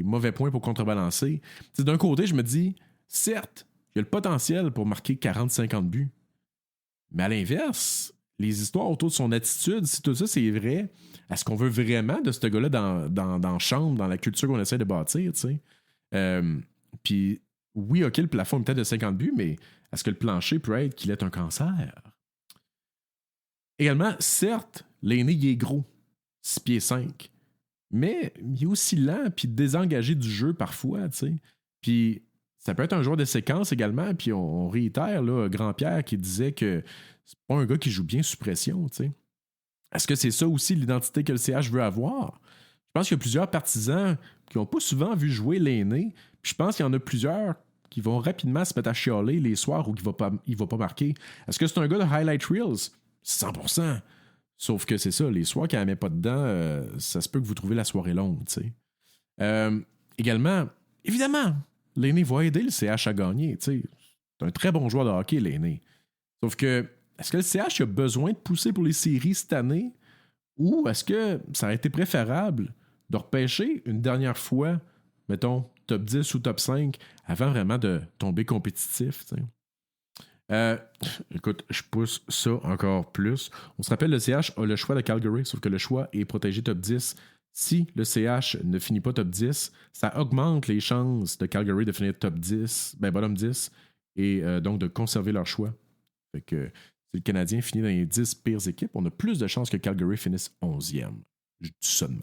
mauvais points pour contrebalancer, d'un côté, je me dis, certes, il y a le potentiel pour marquer 40-50 buts. Mais à l'inverse, les histoires autour de son attitude, si tout ça c'est vrai, est-ce qu'on veut vraiment de ce gars-là dans la chambre, dans la culture qu'on essaie de bâtir, tu sais? Puis, oui, OK, le plafond est peut-être de 50 buts, mais est-ce que le plancher peut être qu'il ait un cancer? Également, certes, l'aîné, il est gros. 6 pieds 5. Mais il est aussi lent puis désengagé du jeu parfois, tu sais. Puis ça peut être un joueur de séquence également, puis on réitère, là, Grand-Pierre qui disait que c'est pas un gars qui joue bien sous pression, tu sais. Est-ce que c'est ça aussi l'identité que le CH veut avoir? Je pense qu'il y a plusieurs partisans qui n'ont pas souvent vu jouer l'aîné, puis je pense qu'il y en a plusieurs qui vont rapidement se mettre à chialer les soirs où il va pas marquer. Est-ce que c'est un gars de highlight reels? 100%. Sauf que c'est ça, les soirs qu'il n'y en met pas dedans, ça se peut que vous trouvez la soirée longue, tu sais. Également, évidemment, l'aîné va aider le CH à gagner, tu sais. C'est un très bon joueur de hockey, l'aîné. Sauf que est-ce que le CH a besoin de pousser pour les séries cette année? Ou est-ce que ça aurait été préférable de repêcher une dernière fois, mettons, top 10 ou top 5, avant vraiment de tomber compétitif, t'sais? Écoute, je pousse ça encore plus. On se rappelle, le CH a le choix de Calgary, sauf que le choix est protégé top 10. Si le CH ne finit pas top 10, ça augmente les chances de Calgary de finir top 10, bottom 10, et donc de conserver leur choix. Fait que si le Canadien finit dans les 10 pires équipes, on a plus de chances que Calgary finisse 11e. Je dis ça de même.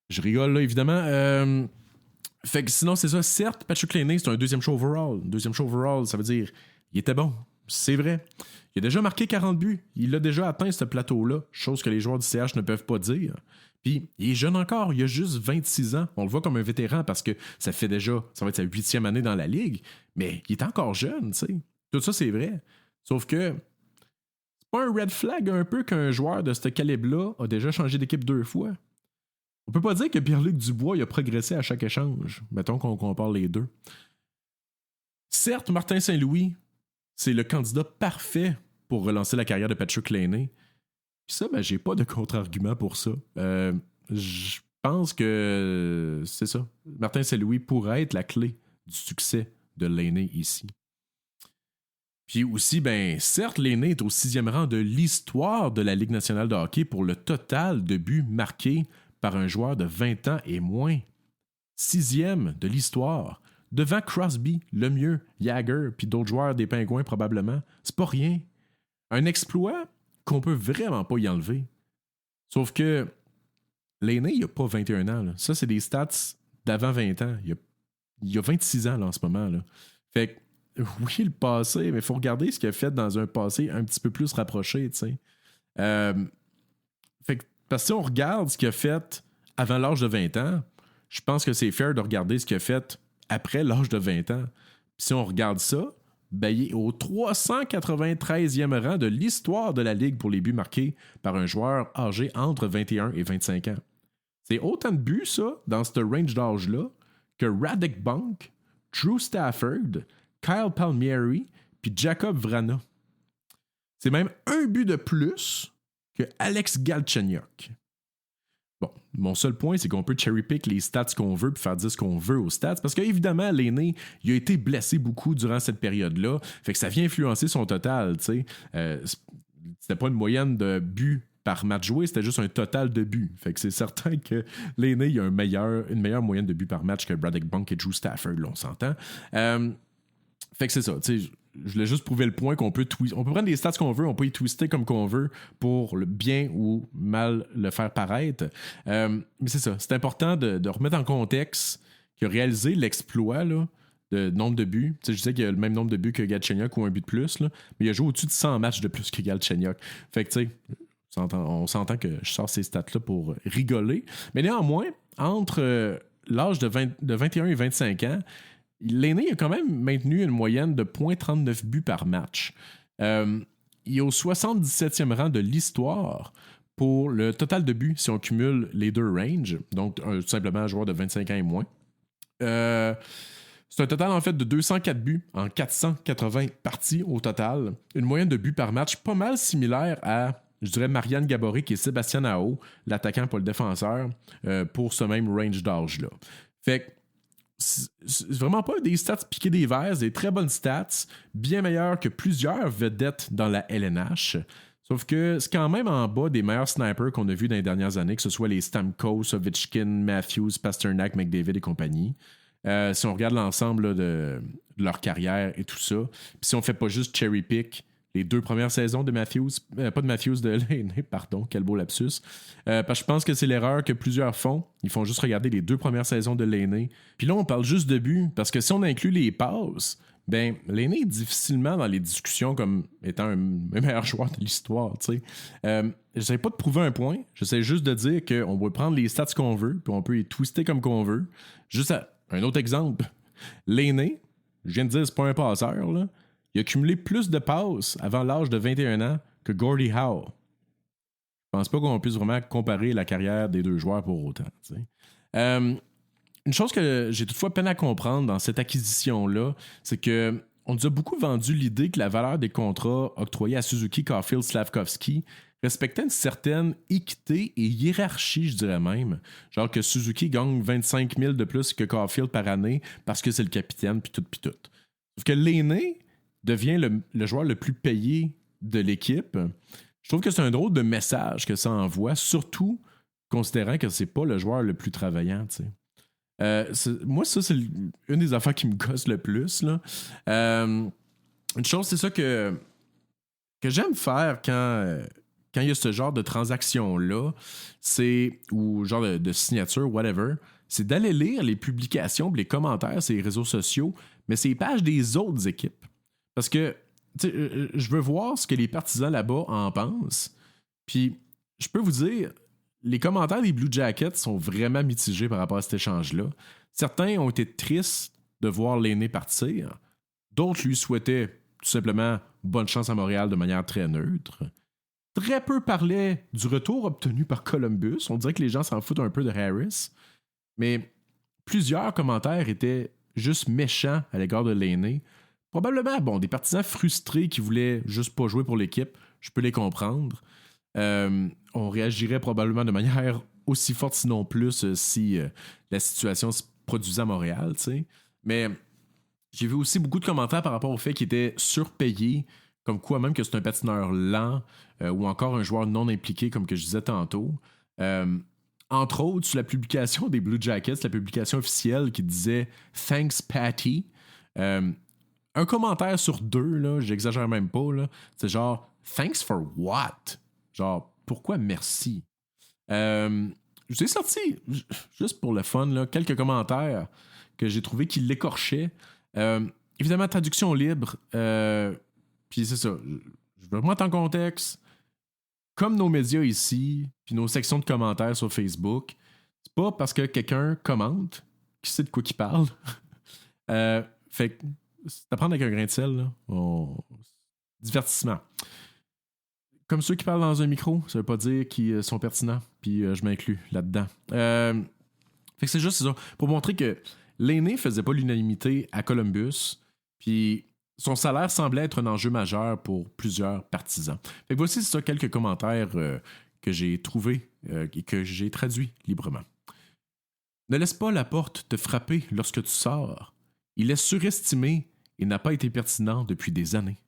Je rigole là, évidemment. Fait que sinon, c'est ça. Certes, Patrick Laine, c'est un deuxième choix overall. Deuxième choix overall, ça veut dire il était bon. C'est vrai. Il a déjà marqué 40 buts. Il a déjà atteint ce plateau-là, chose que les joueurs du CH ne peuvent pas dire. Puis, il est jeune encore. Il a juste 26 ans. On le voit comme un vétéran parce que ça va être sa 8e année dans la Ligue. Mais il est encore jeune, tu sais. Tout ça, c'est vrai. Sauf que c'est pas un red flag un peu qu'un joueur de ce calibre-là a déjà changé d'équipe 2 fois. On peut pas dire que Pierre-Luc Dubois il a progressé à chaque échange. Mettons qu'on compare les deux. Certes, Martin Saint-Louis, c'est le candidat parfait pour relancer la carrière de Patrick Laine. Puis ça, j'ai pas de contre-argument pour ça. Je pense que c'est ça. Martin Saint-Louis pourrait être la clé du succès de Laine ici. Puis aussi, certes, Laine est au 6e rang de l'histoire de la Ligue nationale de hockey pour le total de buts marqués par un joueur de 20 ans et moins. 6e de l'histoire. Devant Crosby, Lemieux, Jagger, puis d'autres joueurs des Pingouins probablement. C'est pas rien. Un exploit qu'on peut vraiment pas y enlever. Sauf que Laine, il a pas 21 ans. Là. Ça, c'est des stats d'avant 20 ans. Il a 26 ans là, en ce moment. Là. Fait que, oui, le passé, mais il faut regarder ce qu'il a fait dans un passé un petit peu plus rapproché. Fait que, parce que si on regarde ce qu'il a fait avant l'âge de 20 ans, je pense que c'est fair de regarder ce qu'il a fait après l'âge de 20 ans. Puis si on regarde ça, il est au 393e rang de l'histoire de la Ligue pour les buts marqués par un joueur âgé entre 21 et 25 ans. C'est autant de buts, ça, dans ce range d'âge-là, que Radek Bonk, Drew Stafford, Kyle Palmieri puis Jacob Vrana. C'est même un but de plus que Alex Galchenyuk. Bon, mon seul point, c'est qu'on peut cherry-pick les stats qu'on veut puis faire dire ce qu'on veut aux stats. Parce qu'évidemment, Laine, il a été blessé beaucoup durant cette période-là. Fait que ça vient influencer son total, tu sais. C'était pas une moyenne de buts par match joué, c'était juste un total de buts. Fait que c'est certain que Laine, il a une meilleure moyenne de buts par match que Radek Bonk et Drew Stafford, là, on s'entend. Fait que c'est ça, tu sais. Je voulais juste prouver le point qu'on peut on peut prendre des stats qu'on veut, on peut y twister comme qu'on veut pour le bien ou mal le faire paraître. Mais c'est ça, c'est important de remettre en contexte qu'il a réalisé l'exploit là, de nombre de buts. Tu sais, je sais qu'il a le même nombre de buts que Galchenyuk ou un but de plus, là, mais il a joué au-dessus de 100 matchs de plus que Galchenyuk. Fait que tu sais, on s'entend que je sors ces stats-là pour rigoler. Mais néanmoins, entre l'âge de 21 et 25 ans, Laine a quand même maintenu une moyenne de 0.39 buts par match. Il est au 77e rang de l'histoire pour le total de buts si on cumule les deux ranges, donc tout simplement un joueur de 25 ans et moins. C'est un total en fait de 204 buts en 480 parties au total. Une moyenne de buts par match pas mal similaire à, je dirais, Marianne Gaborik et Sébastien Aho, l'attaquant pour le défenseur, pour ce même range d'âge-là. Fait que c'est vraiment pas des stats piquées des verres, des très bonnes stats, bien meilleures que plusieurs vedettes dans la LNH. Sauf que c'est quand même en bas des meilleurs snipers qu'on a vus dans les dernières années, que ce soit les Stamkos, Ovechkin, Matthews, Pasternak, McDavid et compagnie. Si on regarde l'ensemble là, de leur carrière et tout ça, puis si on fait pas juste cherry pick les 2 premières saisons de Matthews, pas de Matthews, de Laine, pardon, quel beau lapsus. Parce que je pense que c'est l'erreur que plusieurs font. Ils font juste regarder les 2 premières saisons de Laine. Puis là, on parle juste de but, parce que si on inclut les passes, Laine est difficilement dans les discussions comme étant un meilleur joueur de l'histoire, tu sais. J'essaie pas de prouver un point, j'essaie juste de dire qu'on va prendre les stats qu'on veut, puis on peut les twister comme qu'on veut. Juste un autre exemple, Laine, je viens de dire, c'est pas un passeur, là. Il a cumulé plus de passes avant l'âge de 21 ans que Gordie Howe. Je pense pas qu'on puisse vraiment comparer la carrière des deux joueurs pour autant. Une chose que j'ai toutefois peine à comprendre dans cette acquisition-là, c'est qu'on on nous a beaucoup vendu l'idée que la valeur des contrats octroyés à Suzuki, Caulfield, Slavkovski respectait une certaine équité et hiérarchie, je dirais même. Genre que Suzuki gagne 25 000 de plus que Caulfield par année parce que c'est le capitaine, puis tout, puis tout. Sauf que l'aîné devient le joueur le plus payé de l'équipe. Je trouve que c'est un drôle de message que ça envoie, surtout considérant que c'est pas le joueur le plus travaillant, tu sais. Moi, ça, c'est une des affaires qui me gosse le plus. Là. Une chose, c'est ça que j'aime faire quand il y a ce genre de transaction-là, ou genre de signature, whatever, c'est d'aller lire les publications, les commentaires sur les réseaux sociaux, mais c'est les pages des autres équipes. Parce que je veux voir ce que les partisans là-bas en pensent. Puis, je peux vous dire, les commentaires des Blue Jackets sont vraiment mitigés par rapport à cet échange-là. Certains ont été tristes de voir l'aîné partir. D'autres lui souhaitaient tout simplement bonne chance à Montréal de manière très neutre. Très peu parlaient du retour obtenu par Columbus. On dirait que les gens s'en foutent un peu de Harris. Mais plusieurs commentaires étaient juste méchants à l'égard de l'aîné. Probablement, des partisans frustrés qui voulaient juste pas jouer pour l'équipe. Je peux les comprendre. On réagirait probablement de manière aussi forte, sinon plus, si la situation se produisait à Montréal, tu sais. Mais j'ai vu aussi beaucoup de commentaires par rapport au fait qu'il était surpayé, comme quoi même que c'est un patineur lent ou encore un joueur non impliqué, comme que je disais tantôt. Entre autres, sur la publication des Blue Jackets, la publication officielle qui disait « Thanks, Patty », un commentaire sur 2, là, j'exagère même pas, là, c'est genre « Thanks for what? » Genre, pourquoi merci? J'ai sorti, juste pour le fun, là, quelques commentaires que j'ai trouvé qui l'écorchaient. Évidemment, traduction libre. Puis c'est ça. Je veux remettre en contexte. Comme nos médias ici, puis nos sections de commentaires sur Facebook, c'est pas parce que quelqu'un commente qu'il sait de quoi qu'il parle. Fait que c'est à prendre avec un grain de sel. Là. Divertissement. Comme ceux qui parlent dans un micro, ça veut pas dire qu'ils sont pertinents, puis je m'inclus là-dedans. Fait que c'est juste ça. Pour montrer que l'aîné faisait pas l'unanimité à Columbus, puis son salaire semblait être un enjeu majeur pour plusieurs partisans. Fait que voici ça, quelques commentaires que j'ai trouvés et que j'ai traduits librement. Ne laisse pas la porte te frapper lorsque tu sors. Il est surestimé et n'a pas été pertinent depuis des années.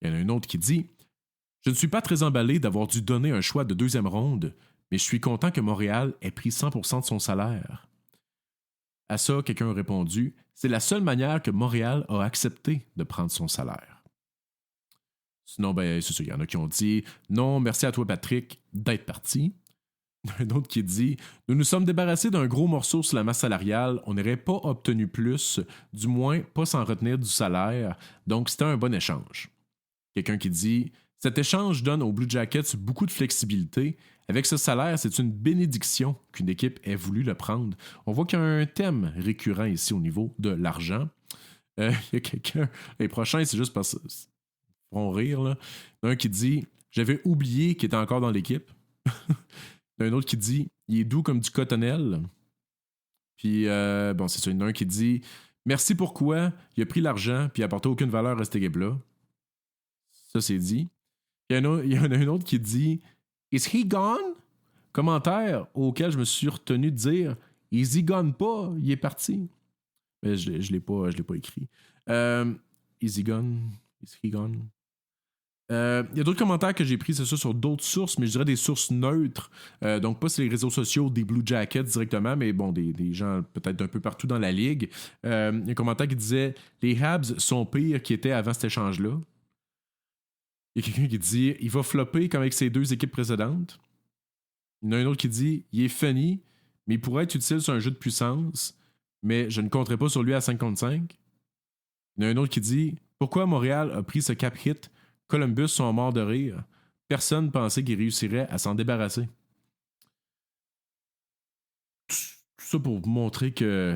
Il y en a un autre qui dit « Je ne suis pas très emballé d'avoir dû donner un choix de 2e ronde, mais je suis content que Montréal ait pris 100% de son salaire. » À ça, quelqu'un a répondu « C'est la seule manière que Montréal a accepté de prendre son salaire. » Sinon, c'est ça, il y en a qui ont dit « Non, merci à toi Patrick d'être parti. » Un autre qui dit « Nous nous sommes débarrassés d'un gros morceau sur la masse salariale, on n'aurait pas obtenu plus, du moins pas sans retenir du salaire, donc c'était un bon échange. » Quelqu'un qui dit « Cet échange donne aux Blue Jackets beaucoup de flexibilité. Avec ce salaire, c'est une bénédiction qu'une équipe ait voulu le prendre. » On voit qu'il y a un thème récurrent ici au niveau de l'argent. Il y a quelqu'un, les prochains, c'est juste parce qu'ils feront rire. Là. Il y en a un qui dit « J'avais oublié qu'il était encore dans l'équipe. » Il y en a un autre qui dit « Il est doux comme du cotonnelle. » Puis, c'est ça. Il y en a un qui dit « Merci pourquoi il a pris l'argent puis il n'a apporté aucune valeur à cette équipe-là. » Ça, c'est dit. Il y en a un autre qui dit « Is he gone? » Commentaire auquel je me suis retenu de dire « Is he gone pas? Il est parti. » Mais je l'ai pas écrit. Is he gone? Is he gone? Il y a d'autres commentaires que j'ai pris, c'est ça, sur d'autres sources, mais je dirais des sources neutres. Donc, pas sur les réseaux sociaux des Blue Jackets directement, mais des gens peut-être d'un peu partout dans la ligue. Il y a un commentaire qui disait « Les Habs sont pires qu'ils étaient avant cet échange-là. » Il y a quelqu'un qui dit « Il va flopper comme avec ses 2 équipes précédentes. » Il y en a un autre qui dit « Il est funny, mais il pourrait être utile sur un jeu de puissance, mais je ne compterai pas sur lui à 5 contre 5. » Il y en a un autre qui dit « Pourquoi Montréal a pris ce cap hit? Columbus sont morts de rire. Personne pensait qu'il réussirait à s'en débarrasser. » Tout ça pour vous montrer que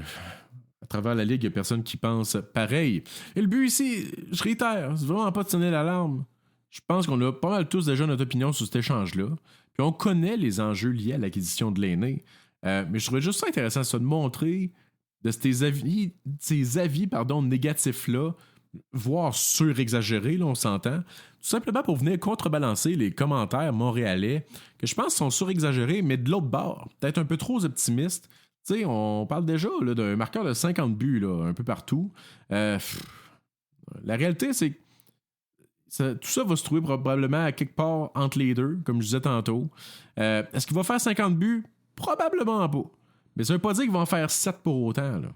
à travers la ligue, il n'y a personne qui pense pareil. Et le but ici, je réitère, c'est vraiment pas de sonner l'alarme. Je pense qu'on a pas mal tous déjà notre opinion sur cet échange-là. Puis on connaît les enjeux liés à l'acquisition de l'aîné. Mais je trouvais juste ça intéressant, ça, de montrer de ces avis négatifs-là, voire surexagéré, là, on s'entend, tout simplement pour venir contrebalancer les commentaires montréalais que je pense sont surexagérés, mais de l'autre bord, peut-être un peu trop optimistes. Tu sais, on parle déjà là, d'un marqueur de 50 buts là, un peu partout. La réalité, c'est que tout ça va se trouver probablement à quelque part entre les deux, comme je disais tantôt. Est-ce qu'il va faire 50 buts? Probablement pas. Mais ça veut pas dire qu'il va en faire 7 pour autant. Là.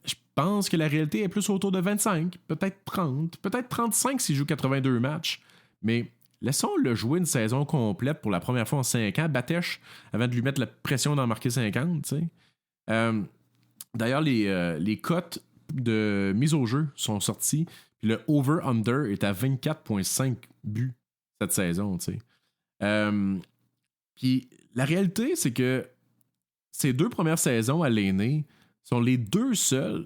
Je pense que la réalité est plus autour de 25, peut-être 30, peut-être 35 s'il joue 82 matchs. Mais laissons-le jouer une saison complète pour la première fois en 5 ans, Batèche, avant de lui mettre la pression d'en marquer 50. Tu sais. D'ailleurs, les cotes de mise au jeu sont sorties. Puis le over-under est à 24,5 buts cette saison. Tu sais. Puis la réalité, c'est que ces 2 premières saisons à l'aîné sont les 2 seules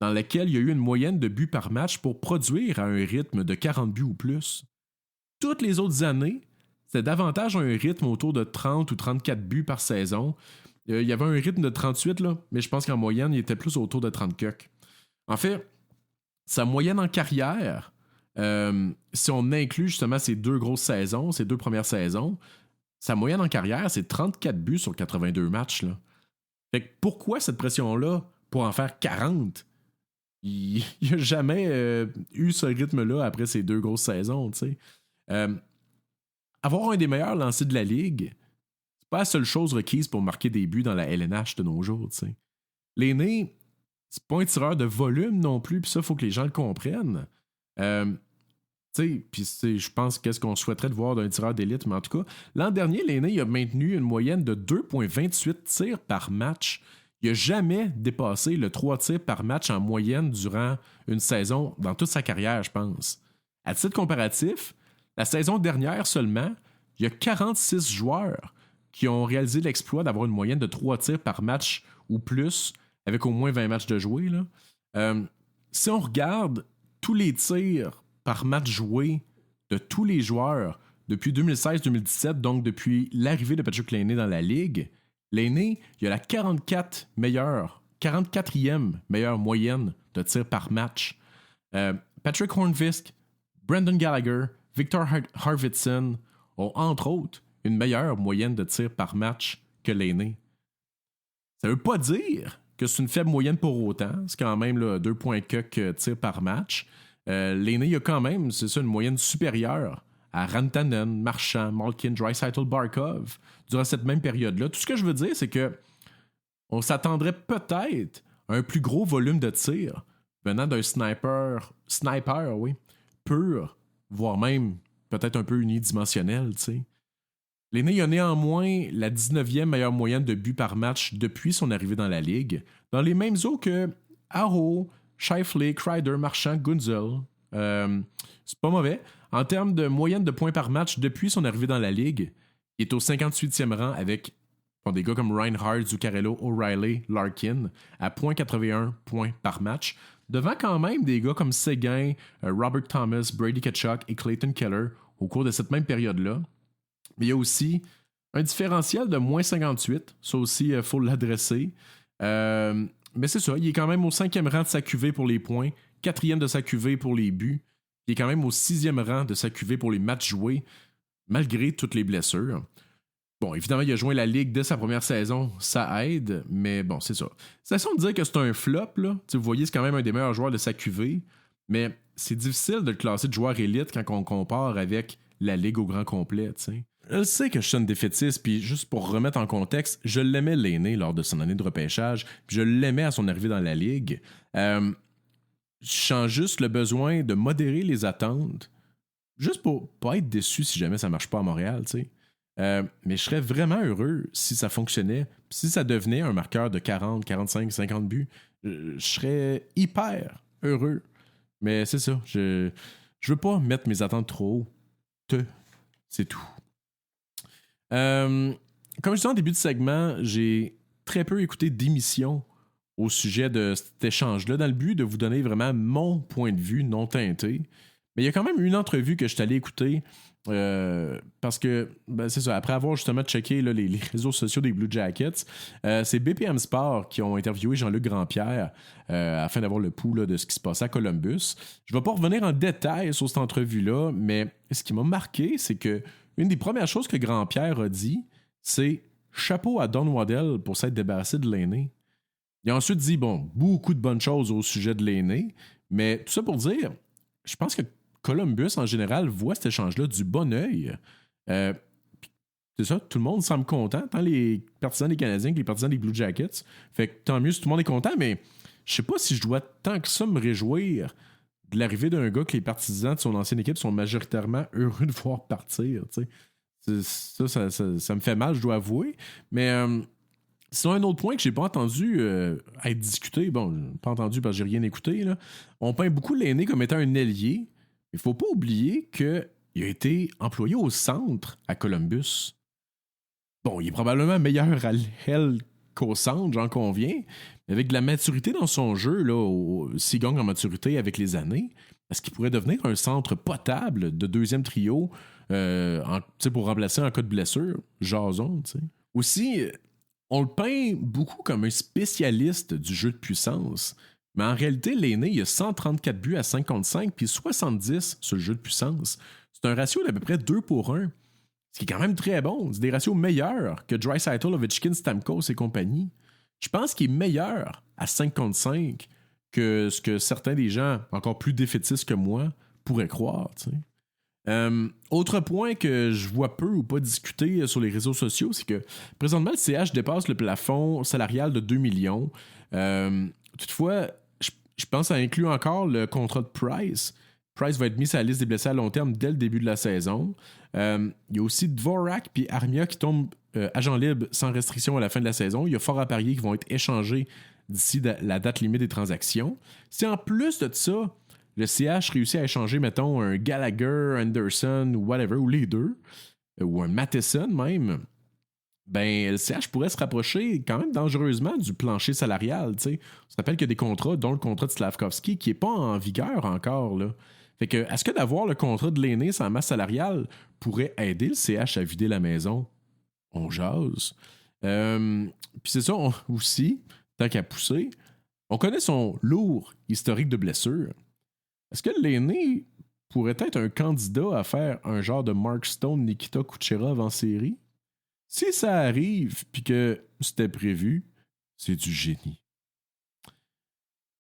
dans lesquelles il y a eu une moyenne de buts par match pour produire à un rythme de 40 buts ou plus. Toutes les autres années, c'était davantage un rythme autour de 30 ou 34 buts par saison. Il y avait un rythme de 38, là, mais je pense qu'en moyenne, il était plus autour de 30 cucks. En fait, sa moyenne en carrière, si on inclut justement ces 2 grosses saisons, ces 2 premières saisons, sa moyenne en carrière, c'est 34 buts sur 82 matchs. Là. Fait que pourquoi cette pression-là pour en faire 40? Il n'a jamais eu ce rythme-là après ces 2 grosses saisons. Avoir un des meilleurs lancers de la Ligue, c'est pas la seule chose requise pour marquer des buts dans la LNH de nos jours. T'sais. L'aîné, c'est pas un tireur de volume non plus, puis ça, il faut que les gens le comprennent. Puis je pense qu'est-ce qu'on souhaiterait de voir d'un tireur d'élite, mais en tout cas, l'an dernier, l'aîné il a maintenu une moyenne de 2,28 tirs par match. Il n'a jamais dépassé le 3 tirs par match en moyenne durant une saison dans toute sa carrière, je pense. À titre comparatif, la saison dernière seulement, il y a 46 joueurs qui ont réalisé l'exploit d'avoir une moyenne de 3 tirs par match ou plus, avec au moins 20 matchs de jouer. Là. Si on regarde tous les tirs par match joué de tous les joueurs depuis 2016-2017, donc depuis l'arrivée de Patrick Laine dans la Ligue, l'aîné, il a la 44e meilleure moyenne de tirs par match. Patrick Hornfisk, Brendan Gallagher, Victor Arvidsson ont entre autres une meilleure moyenne de tirs par match que l'aîné. Ça veut pas dire que c'est une faible moyenne pour autant. C'est quand même là, 2,4 tirs par match. L'aîné, il a quand même, c'est ça, une moyenne supérieure à Rantanen, Marchand, Malkin, Draisaitl, Barkov durant cette même période-là. Tout ce que je veux dire, c'est que on s'attendrait peut-être à un plus gros volume de tirs venant d'un sniper, oui, pur, voire même peut-être un peu unidimensionnel, tu sais. L'aîné il a néanmoins la 19e meilleure moyenne de buts par match depuis son arrivée dans la Ligue, dans les mêmes eaux que Aho, Scheifele, Kreider, Marchand, Gunzel. C'est pas mauvais. En termes de moyenne de points par match depuis son arrivée dans la Ligue, il est au 58e rang avec des gars comme Reinhardt, Zuccarello, O'Reilly, Larkin à 0,81 points par match, devant quand même des gars comme Seguin, Robert Thomas, Brady Tkachuk et Clayton Keller au cours de cette même période-là. Mais il y a aussi un différentiel de moins 58, ça aussi, il faut l'adresser. Mais c'est ça, il est quand même au 5e rang de sa QV pour les points, 4e de sa QV pour les buts. Il est quand même au 6e rang de sa QV pour les matchs joués, malgré toutes les blessures. Bon, évidemment, il a joint la Ligue dès sa première saison, ça aide, mais bon, c'est ça. C'est façon de dire que c'est un flop, là. Vous voyez, c'est quand même un des meilleurs joueurs de sa QV, mais c'est difficile de le classer de joueur élite quand on compare avec la Ligue au grand complet, t'sais. Je sais que je suis un défaitiste, puis juste pour remettre en contexte, je l'aimais l'aîné lors de son année de repêchage, puis je l'aimais à son arrivée dans la Ligue. Je sens juste le besoin de modérer les attentes, juste pour pas être déçu si jamais ça marche pas à Montréal, tu sais. Mais je serais vraiment heureux si ça fonctionnait, si ça devenait un marqueur de 40, 45, 50 buts. Je serais hyper heureux. Mais c'est ça, je veux pas mettre mes attentes trop haut. C'est tout. Comme je disais en début de segment, j'ai très peu écouté d'émissions au sujet de cet échange-là, dans le but de vous donner vraiment mon point de vue non teinté. Mais il y a quand même une entrevue que je suis allé écouter parce que, c'est ça, après avoir justement checké là, les réseaux sociaux des Blue Jackets, c'est BPM Sport qui ont interviewé Jean-Luc Grandpierre afin d'avoir le pouls là, de ce qui se passait à Columbus. Je ne vais pas revenir en détail sur cette entrevue-là, mais ce qui m'a marqué, c'est que une des premières choses que Grandpierre a dit, c'est chapeau à Don Waddell pour s'être débarrassé de l'aîné. Il a ensuite dit, beaucoup de bonnes choses au sujet de l'aîné, mais tout ça pour dire, je pense que Columbus, en général, voit cet échange-là du bon œil. C'est ça, tout le monde semble content, tant les partisans des Canadiens que les partisans des Blue Jackets. Fait que tant mieux si tout le monde est content, mais je sais pas si je dois tant que ça me réjouir de l'arrivée d'un gars que les partisans de son ancienne équipe sont majoritairement heureux de voir partir. Ça me fait mal, je dois avouer. Mais sinon, un autre point que j'ai pas entendu être discuté, pas entendu parce que j'ai rien écouté, là. On peint beaucoup l'aîné comme étant un ailier. Il faut pas oublier qu'il a été employé au centre à Columbus. Il est probablement meilleur à l'aile qu'au centre, j'en conviens. Mais avec de la maturité dans son jeu, s'il gagne en maturité avec les années, est-ce qu'il pourrait devenir un centre potable de deuxième trio pour remplacer en cas de blessure? Jason, tu sais. Aussi, on le peint beaucoup comme un spécialiste du jeu de puissance. Mais en réalité, l'aîné, il a 134 buts à 5 contre 5 puis 70 sur le jeu de puissance. C'est un ratio d'à peu près 2 pour 1. Ce qui est quand même très bon. C'est des ratios meilleurs que Draisaitl, Ovechkin, Stamkos et compagnie. Je pense qu'il est meilleur à 5 contre 5 que ce que certains des gens, encore plus défaitistes que moi, pourraient croire. Autre point que je vois peu ou pas discuter sur les réseaux sociaux, c'est que présentement, le CH dépasse le plafond salarial de 2 millions. Toutefois, je pense que ça inclut encore le contrat de Price. Price va être mis sur la liste des blessés à long terme dès le début de la saison. Il y a aussi Dvorak et Armia qui tombent agents libres sans restriction à la fin de la saison. Il y a fort à parier qui vont être échangés d'ici la date limite des transactions. Si en plus de ça, le CH réussit à échanger, mettons, un Gallagher, Anderson ou whatever, ou les deux, ou un Matheson même, le CH pourrait se rapprocher quand même dangereusement du plancher salarial. T'sais. On se rappelle qu'il y a des contrats, dont le contrat de Slavkovski, qui n'est pas en vigueur encore. Là. Fait que, est-ce que d'avoir le contrat de l'aîné sans masse salariale pourrait aider le CH à vider la maison? On jase. Puis c'est ça aussi, tant qu'à pousser, on connaît son lourd historique de blessures. Est-ce que l'aîné pourrait être un candidat à faire un genre de Mark Stone, Nikita Kucherov en série? Si ça arrive, puis que c'était prévu, c'est du génie.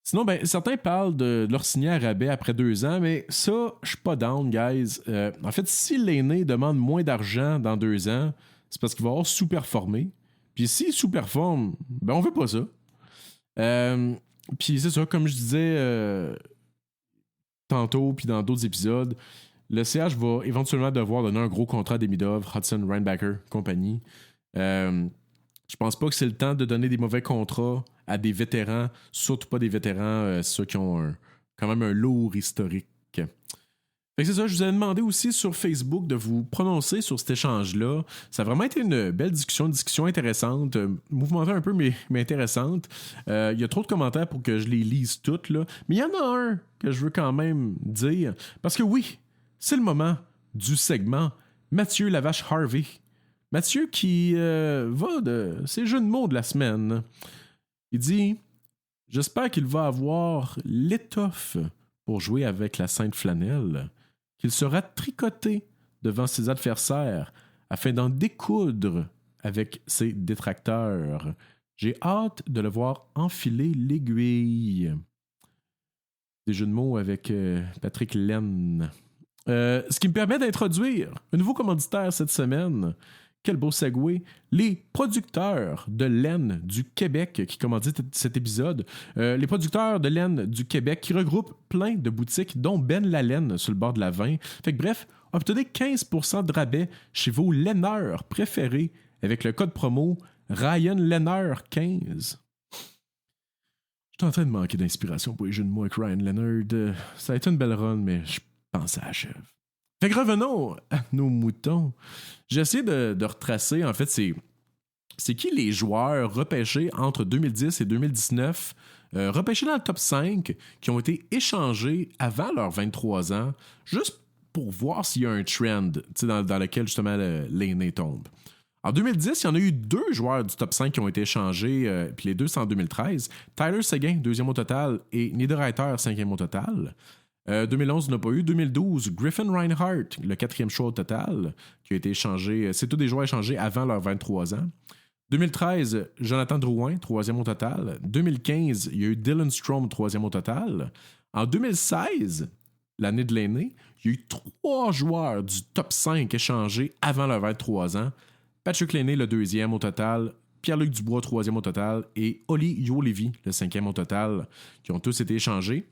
Sinon, certains parlent de leur signer à rabais après 2 ans, mais ça, je suis pas down, guys. En fait, si l'aîné demande moins d'argent dans 2 ans, c'est parce qu'il va avoir sous-performé. Puis s'il sous-performe, on veut pas ça. Puis c'est ça, comme je disais tantôt, puis dans d'autres épisodes, le CH va éventuellement devoir donner un gros contrat à Demidov, Hudson, Reinbacker, compagnie. Je pense pas que c'est le temps de donner des mauvais contrats à des vétérans, surtout pas des vétérans, ceux qui ont quand même un lourd historique. Fait que c'est ça, je vous ai demandé aussi sur Facebook de vous prononcer sur cet échange-là. Ça a vraiment été une belle discussion, une discussion intéressante, mouvementée un peu, mais intéressante. Il y a trop de commentaires pour que je les lise toutes, là. Mais il y en a un que je veux quand même dire, parce que oui, c'est le moment du segment Mathieu Lavache Harvey. Mathieu qui va de ses jeux de mots de la semaine. Il dit « J'espère qu'il va avoir l'étoffe pour jouer avec la Sainte Flanelle, qu'il sera tricoté devant ses adversaires afin d'en découdre avec ses détracteurs. J'ai hâte de le voir enfiler l'aiguille. » Des jeux de mots avec Patrick Laine. Ce qui me permet d'introduire un nouveau commanditaire cette semaine. Quel beau segue. Les producteurs de laine du Québec qui commanditent cet épisode. Les producteurs de laine du Québec qui regroupent plein de boutiques, dont Ben la Laine sur le bord de la 20. Fait que bref, obtenez 15% de rabais chez vos laineurs préférés avec le code promo RyanLaineur15. Je suis en train de manquer d'inspiration pour les jeux de mots avec Ryan Leonard. Ça a été une belle run, mais je pense que ça achève. Fait que revenons à nos moutons. J'ai essayé de retracer, en fait, c'est qui les joueurs repêchés entre 2010 et 2019 repêchés dans le top 5, qui ont été échangés avant leurs 23 ans, juste pour voir s'il y a un trend dans lequel justement l'aîné tombe. En 2010, il y en a eu 2 joueurs du top 5 qui ont été échangés, puis les deux, c'est en 2013. Tyler Seguin, 2e au total, et Niederreiter, 5e au total. 2011, il n'a pas eu. 2012, Griffin Reinhardt, le 4e choix au total, qui a été échangé. C'est tous des joueurs échangés avant leurs 23 ans. 2013, Jonathan Drouin, 3e au total. 2015, il y a eu Dylan Strome, 3e au total. En 2016, l'année de l'aîné, il y a eu 3 joueurs du top 5 échangés avant leurs 23 ans. Patrick Laine, le 2e au total. Pierre-Luc Dubois, 3e au total. Et Oli Juolevi, le 5e au total, qui ont tous été échangés.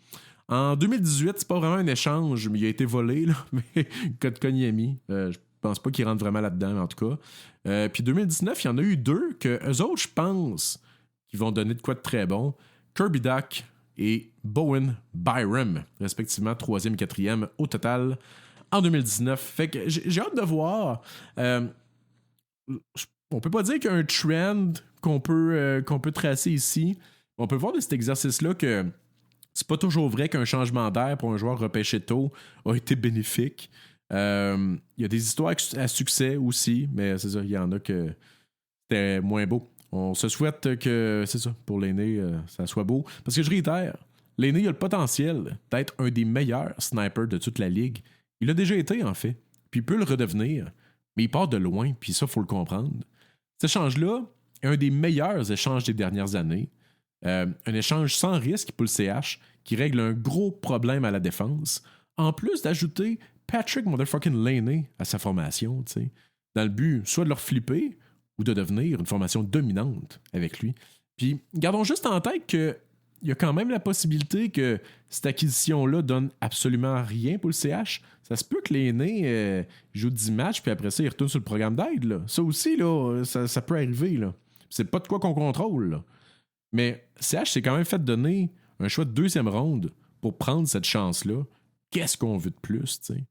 En 2018, c'est pas vraiment un échange, mais il a été volé, là, mais Kotkaniemi. Je pense pas qu'il rentre vraiment là-dedans, mais en tout cas. Puis 2019, il y en a eu 2 que eux autres, je pense, qu'ils vont donner de quoi de très bon. Kirby Duck et Bowen Byram, respectivement 3e et 4e au total en 2019. Fait que j'ai hâte de voir. On peut pas dire qu'il y a un trend qu'on peut tracer ici. On peut voir de cet exercice-là que c'est pas toujours vrai qu'un changement d'air pour un joueur repêché tôt a été bénéfique. Il y a des histoires à succès aussi, mais c'est ça, il y en a que c'était moins beau. On se souhaite que, c'est ça, pour l'aîné, ça soit beau. Parce que je réitère, l'aîné, il a le potentiel d'être un des meilleurs snipers de toute la ligue. Il l'a déjà été, en fait. Puis il peut le redevenir. Mais il part de loin, puis ça, il faut le comprendre. Cet échange-là est un des meilleurs échanges des dernières années. Un échange sans risque pour le CH qui règle un gros problème à la défense, en plus d'ajouter Patrick motherfucking Laine à sa formation, t'sais, dans le but soit de leur flipper ou de devenir une formation dominante avec lui. Puis gardons juste en tête que il y a quand même la possibilité que cette acquisition-là donne absolument rien pour le CH. Ça se peut que l'aîné joue 10 matchs, puis après ça, il retourne sur le programme d'aide. Là. Ça aussi, là, ça peut arriver. Là. C'est pas de quoi qu'on contrôle. Là. Mais CH s'est quand même fait donner un choix de 2e ronde pour prendre cette chance-là. Qu'est-ce qu'on veut de plus, t'sais?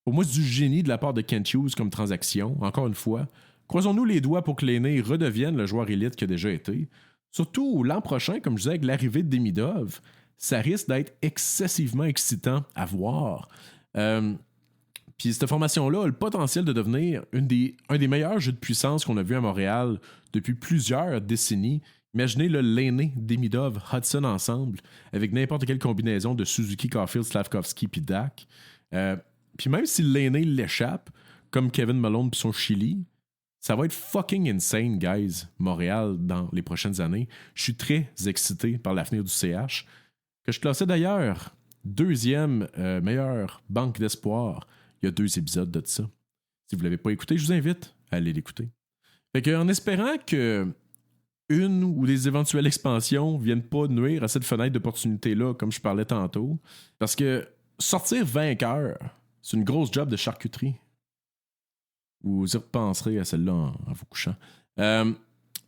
Pour moi, c'est du génie de la part de Kent Hughes comme transaction. Encore une fois, croisons-nous les doigts pour que l'aîné redevienne le joueur élite qu'il a déjà été. Surtout l'an prochain, comme je disais, avec l'arrivée de Demidov, ça risque d'être excessivement excitant à voir. Puis cette formation-là a le potentiel de devenir un des meilleurs jeux de puissance qu'on a vu à Montréal depuis plusieurs décennies. Imaginez le Laine, Demidov, Hudson ensemble, avec n'importe quelle combinaison de Suzuki, Caulfield, Slavkovski puis Dak. Puis même si le Laine l'échappe, comme Kevin Malone puis son Chili, ça va être fucking insane, guys, Montréal, dans les prochaines années. Je suis très excité par l'avenir du CH, que je classais d'ailleurs 2e meilleure banque d'espoir. Il y a 2 épisodes de ça. Si vous ne l'avez pas écouté, je vous invite à aller l'écouter. Fait que, en espérant que une ou des éventuelles expansions viennent pas nuire à cette fenêtre d'opportunité-là, comme je parlais tantôt, parce que sortir vainqueur, c'est une grosse job de charcuterie. Vous y repenserez à celle-là en vous couchant.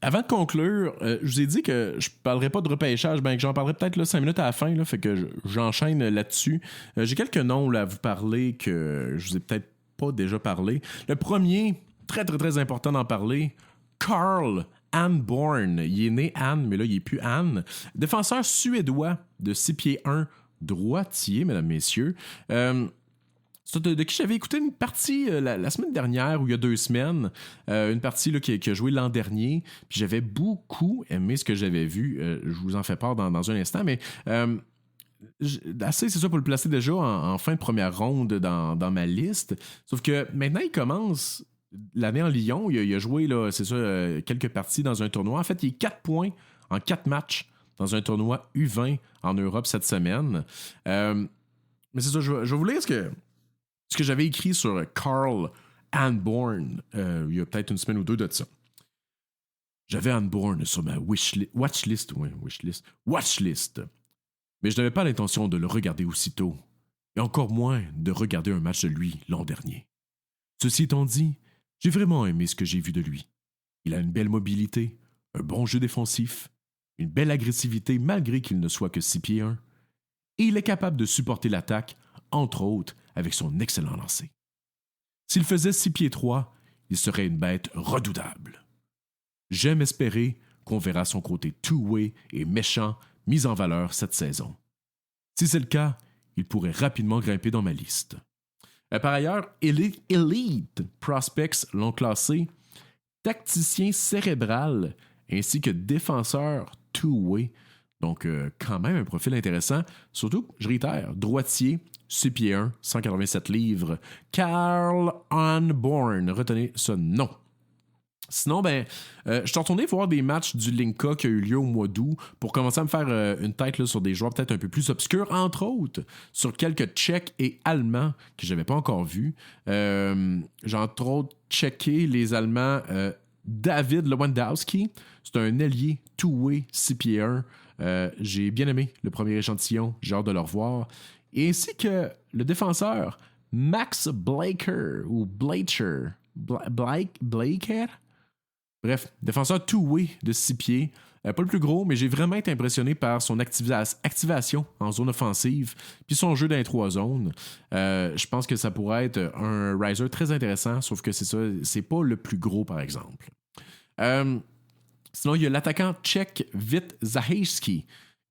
Avant de conclure, je vous ai dit que je parlerai pas de repêchage, ben que j'en parlerai peut-être là, 5 minutes à la fin, là, fait que j'enchaîne là-dessus. J'ai quelques noms là, à vous parler que je vous ai peut-être pas déjà parlé. Le premier, très très très important d'en parler, Carl Anborn. Il est né Anne, mais là il est plus Anne. Défenseur suédois de 6 pieds 1, droitier, mesdames, messieurs. De qui j'avais écouté une partie la semaine dernière ou il y a 2 semaines, une partie là, qui a joué l'an dernier, puis j'avais beaucoup aimé ce que j'avais vu. Je vous en fais part dans un instant, mais assez, c'est ça, pour le placer déjà en fin de première ronde dans ma liste. Sauf que maintenant, il commence l'année en Lyon. Il a joué, là, c'est ça, quelques parties dans un tournoi. En fait, il est 4 points en 4 matchs dans un tournoi U20 en Europe cette semaine. Mais c'est ça, je vais vous lire ce que j'avais écrit sur Carl Anborn il y a peut-être une semaine ou 2 de ça. J'avais Anborn sur ma watchlist. Mais je n'avais pas l'intention de le regarder aussitôt, et encore moins de regarder un match de lui l'an dernier. Ceci étant dit, j'ai vraiment aimé ce que j'ai vu de lui. Il a une belle mobilité, un bon jeu défensif, une belle agressivité malgré qu'il ne soit que 6 pieds 1, et il est capable de supporter l'attaque, entre autres, avec son excellent lancer. S'il faisait 6 pieds 3, il serait une bête redoutable. J'aime espérer qu'on verra son côté two-way et méchant, mis en valeur cette saison. Si c'est le cas, il pourrait rapidement grimper dans ma liste. Par ailleurs, Elite Prospects l'ont classé tacticien cérébral ainsi que défenseur two-way. Donc, quand même un profil intéressant. Surtout, je réitère, droitier, 6 pieds 1, 187 livres. Carl Onborn, retenez ce nom. Sinon, je suis retourné voir des matchs du Linka qui a eu lieu au mois d'août pour commencer à me faire une tête là, sur des joueurs peut-être un peu plus obscurs, entre autres sur quelques Tchèques et Allemands que je n'avais pas encore vus. J'ai entre autres checké les Allemands David Lewandowski. C'est un ailier two-way 6 pieds 1. J'ai bien aimé le premier échantillon, j'ai hâte de le revoir. Et ainsi que le défenseur Max Blaker ou Blacher. Blaker? Bref, défenseur two-way de 6 pieds. Pas le plus gros, mais j'ai vraiment été impressionné par son activation en zone offensive puis son jeu dans les 3 zones. Je pense que ça pourrait être un riser très intéressant, sauf que c'est pas le plus gros, par exemple. Sinon, il y a l'attaquant tchèque Vít Zahejský,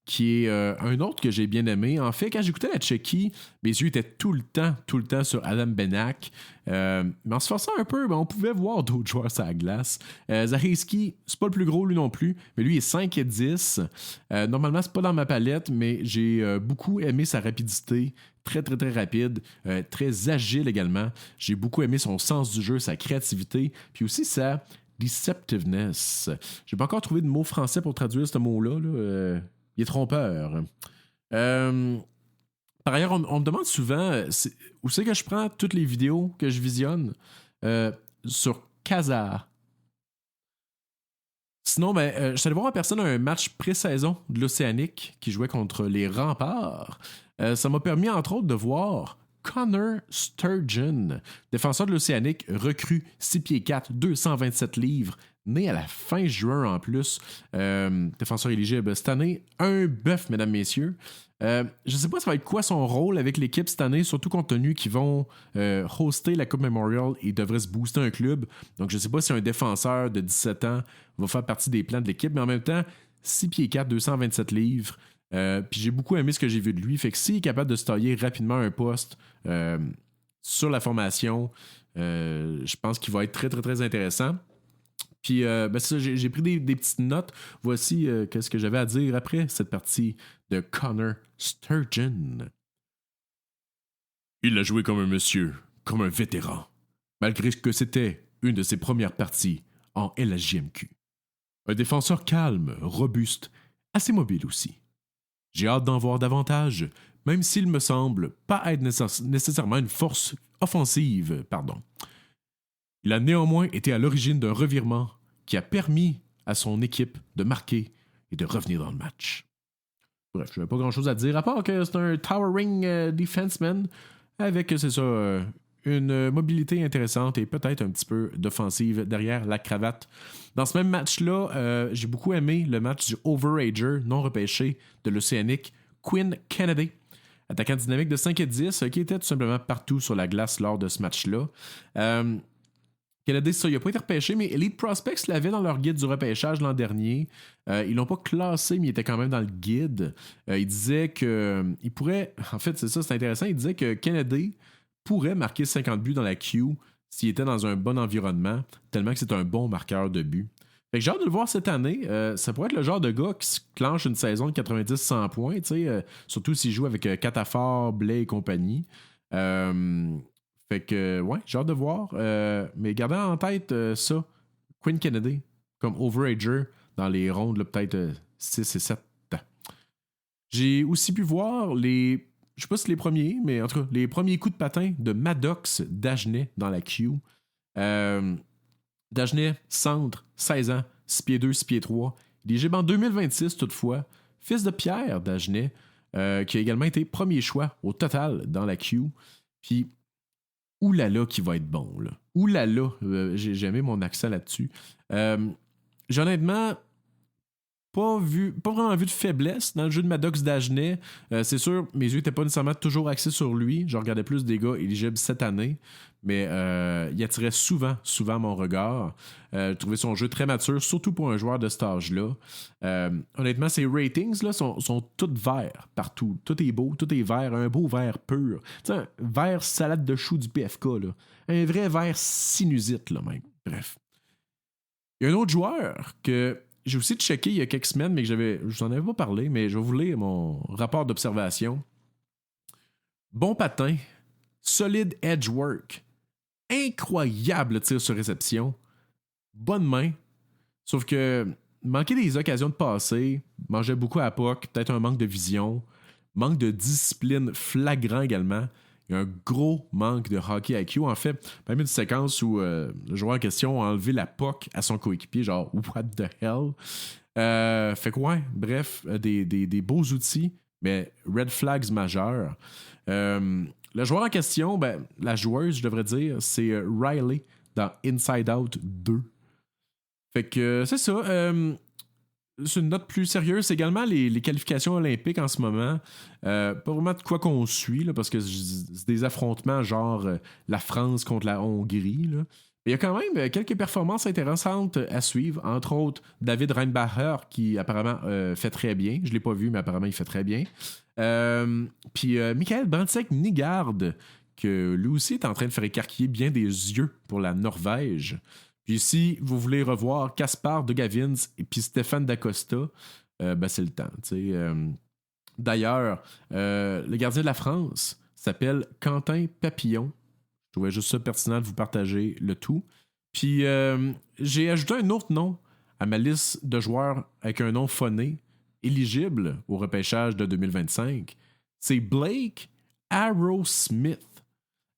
qui est un autre que j'ai bien aimé. En fait, quand j'écoutais la Tchéquie, mes yeux étaient tout le temps sur Adam Benak. Mais en se forçant un peu, on pouvait voir d'autres joueurs sur la glace. Zahejský, c'est pas le plus gros lui non plus, mais lui il est 5 et 10. Normalement, c'est pas dans ma palette, mais j'ai beaucoup aimé sa rapidité. Très, très, très rapide. Très agile également. J'ai beaucoup aimé son sens du jeu, sa créativité, puis aussi sa deceptiveness. J'ai pas encore trouvé de mot français pour traduire ce mot-là. Il est trompeur. Par ailleurs, on me demande souvent où c'est que je prends toutes les vidéos que je visionne sur Kazaa. Sinon, je suis allé voir en personne un match pré-saison de l'Océanique qui jouait contre les Remparts. Ça m'a permis, entre autres, de voir Connor Sturgeon, défenseur de l'Océanique, recrue 6 pieds 4, 227 livres, né à la fin juin en plus, défenseur éligible cette année, un bœuf, mesdames, messieurs. Je ne sais pas ça va être quoi son rôle avec l'équipe cette année, surtout compte tenu qu'ils vont hoster la Coupe Memorial et devraient se booster un club. Donc je ne sais pas si un défenseur de 17 ans va faire partie des plans de l'équipe, mais en même temps, 6 pieds 4, 227 livres. Puis j'ai beaucoup aimé ce que j'ai vu de lui. Fait que s'il est capable de se tailler rapidement un poste sur la formation, je pense qu'il va être très, très, très intéressant. Puis, c'est ça, j'ai pris des petites notes. Voici qu'est-ce que j'avais à dire après cette partie de Connor Sturgeon. Il a joué comme un monsieur, comme un vétéran, malgré que c'était une de ses premières parties en LHJMQ. Un défenseur calme, robuste, assez mobile aussi. J'ai hâte d'en voir davantage, même s'il me semble pas être nécessairement une force offensive, Il a néanmoins été à l'origine d'un revirement qui a permis à son équipe de marquer et de revenir dans le match. Bref, je n'avais pas grand-chose à dire, à part que c'est un towering defenseman avec, c'est ça, une mobilité intéressante et peut-être un petit peu d'offensive derrière la cravate. Dans ce même match-là, j'ai beaucoup aimé le match du overager non repêché de l'Océanique, Quinn Kennedy, attaquant dynamique de 5 et 10, qui était tout simplement partout sur la glace lors de ce match-là. Kennedy, ça, il n'a pas été repêché, mais Elite Prospects l'avait dans leur guide du repêchage l'an dernier. Ils l'ont pas classé, mais il était quand même dans le guide. Il disait qu'il pourrait... En fait, c'est ça, c'est intéressant. Il disait que Kennedy pourrait marquer 50 buts dans la Q s'il était dans un bon environnement, tellement que c'est un bon marqueur de buts. Fait que j'ai hâte de le voir cette année. Ça pourrait être le genre de gars qui se clenche une saison de 90-100 points, surtout s'il joue avec Catafort, Blais et compagnie. Fait que, ouais, j'ai hâte de voir. Mais gardez en tête ça, Quinn Kennedy, comme overager dans les rondes, là, peut-être 6 et 7. J'ai aussi pu voir je sais pas si les premiers, mais en tout cas, les premiers coups de patin de Maddox Dagenet dans la Q. Dagenet, centre, 16 ans, 6 pieds 2, 6 pieds 3. Éligible en 2026 toutefois. Fils de Pierre Dagenet, qui a également été premier choix au total dans la Q. Puis, oulala qui va être bon, là. Oulala, j'ai aimé mon accent là-dessus. J'ai honnêtement pas vraiment vu de faiblesse dans le jeu de Maddox Dagenet. C'est sûr, mes yeux n'étaient pas nécessairement toujours axés sur lui. Je regardais plus des gars éligibles cette année. mais il attirait souvent mon regard. Je trouvais son jeu très mature, surtout pour un joueur de cet âge-là. Honnêtement, ses ratings là, sont tous verts partout. Tout est beau, tout est vert, un beau vert pur. Tu sais, un vert salade de choux du PFK, là. Un vrai vert sinusite, là, même. Bref. Il y a un autre joueur que j'ai aussi checké il y a quelques semaines, mais que je n'en avais pas parlé, mais je vais vous lire mon rapport d'observation. Bon patin, solide edge work, incroyable tir sur réception, bonne main, sauf que manquait des occasions de passer, mangeait beaucoup à POC, peut-être un manque de vision, manque de discipline flagrant également. Il y a un gros manque de hockey IQ. En fait, même une séquence où le joueur en question a enlevé la POC à son coéquipier, genre « What the hell? » Fait que ouais, bref, des beaux outils, mais red flags majeurs. Le joueur en question, la joueuse, je devrais dire, c'est Riley dans Inside Out 2. Fait que c'est ça. C'est une note plus sérieuse. C'est également les qualifications olympiques en ce moment. Pas vraiment de quoi qu'on suit, là, parce que c'est des affrontements genre la France contre la Hongrie. Là. Il y a quand même quelques performances intéressantes à suivre. Entre autres, David Reinbacher, qui apparemment fait très bien. Je ne l'ai pas vu, mais apparemment, il fait très bien. Puis Michael Brandsegg-Nygard, que lui aussi est en train de faire écarquiller bien des yeux pour la Norvège. Puis si vous voulez revoir Kaspar de Gavins et puis Stéphane Dacosta, c'est le temps. D'ailleurs, le gardien de la France s'appelle Quentin Papillon. Je trouvais juste ça pertinent de vous partager le tout. Puis j'ai ajouté un autre nom à ma liste de joueurs avec un nom phoné, éligible au repêchage de 2025. C'est Blake Arrowsmith.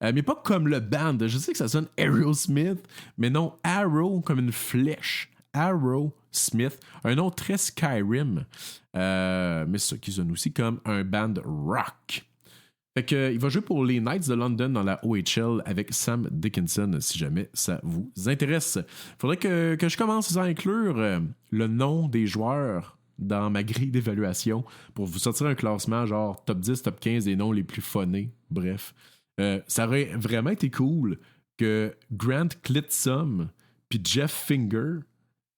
Mais pas comme le band. Je sais que ça sonne Aerosmith, mais non, Arrow comme une flèche. Arrowsmith. Un nom très Skyrim. Mais ça qui sonne aussi comme un band rock. Fait que, il va jouer pour les Knights de London dans la OHL avec Sam Dickinson, si jamais ça vous intéresse. Faudrait que je commence à inclure le nom des joueurs dans ma grille d'évaluation pour vous sortir un classement genre top 10, top 15 des noms les plus phonés. Bref. Ça aurait vraiment été cool que Grant Clitsome puis Jeff Finger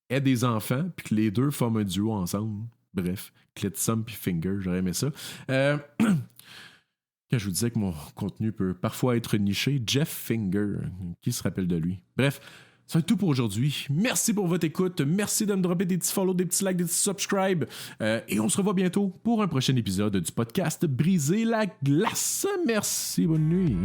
aient des enfants puis que les deux forment un duo ensemble. Bref, Clitsome puis Finger, j'aurais aimé ça. Quand je vous disais que mon contenu peut parfois être niché, Jeff Finger, qui se rappelle de lui? Bref, ça va être tout pour aujourd'hui. Merci pour votre écoute. Merci de me dropper des petits follow, des petits likes, des petits subscribes. Et on se revoit bientôt pour un prochain épisode du podcast Briser la glace. Merci, bonne nuit.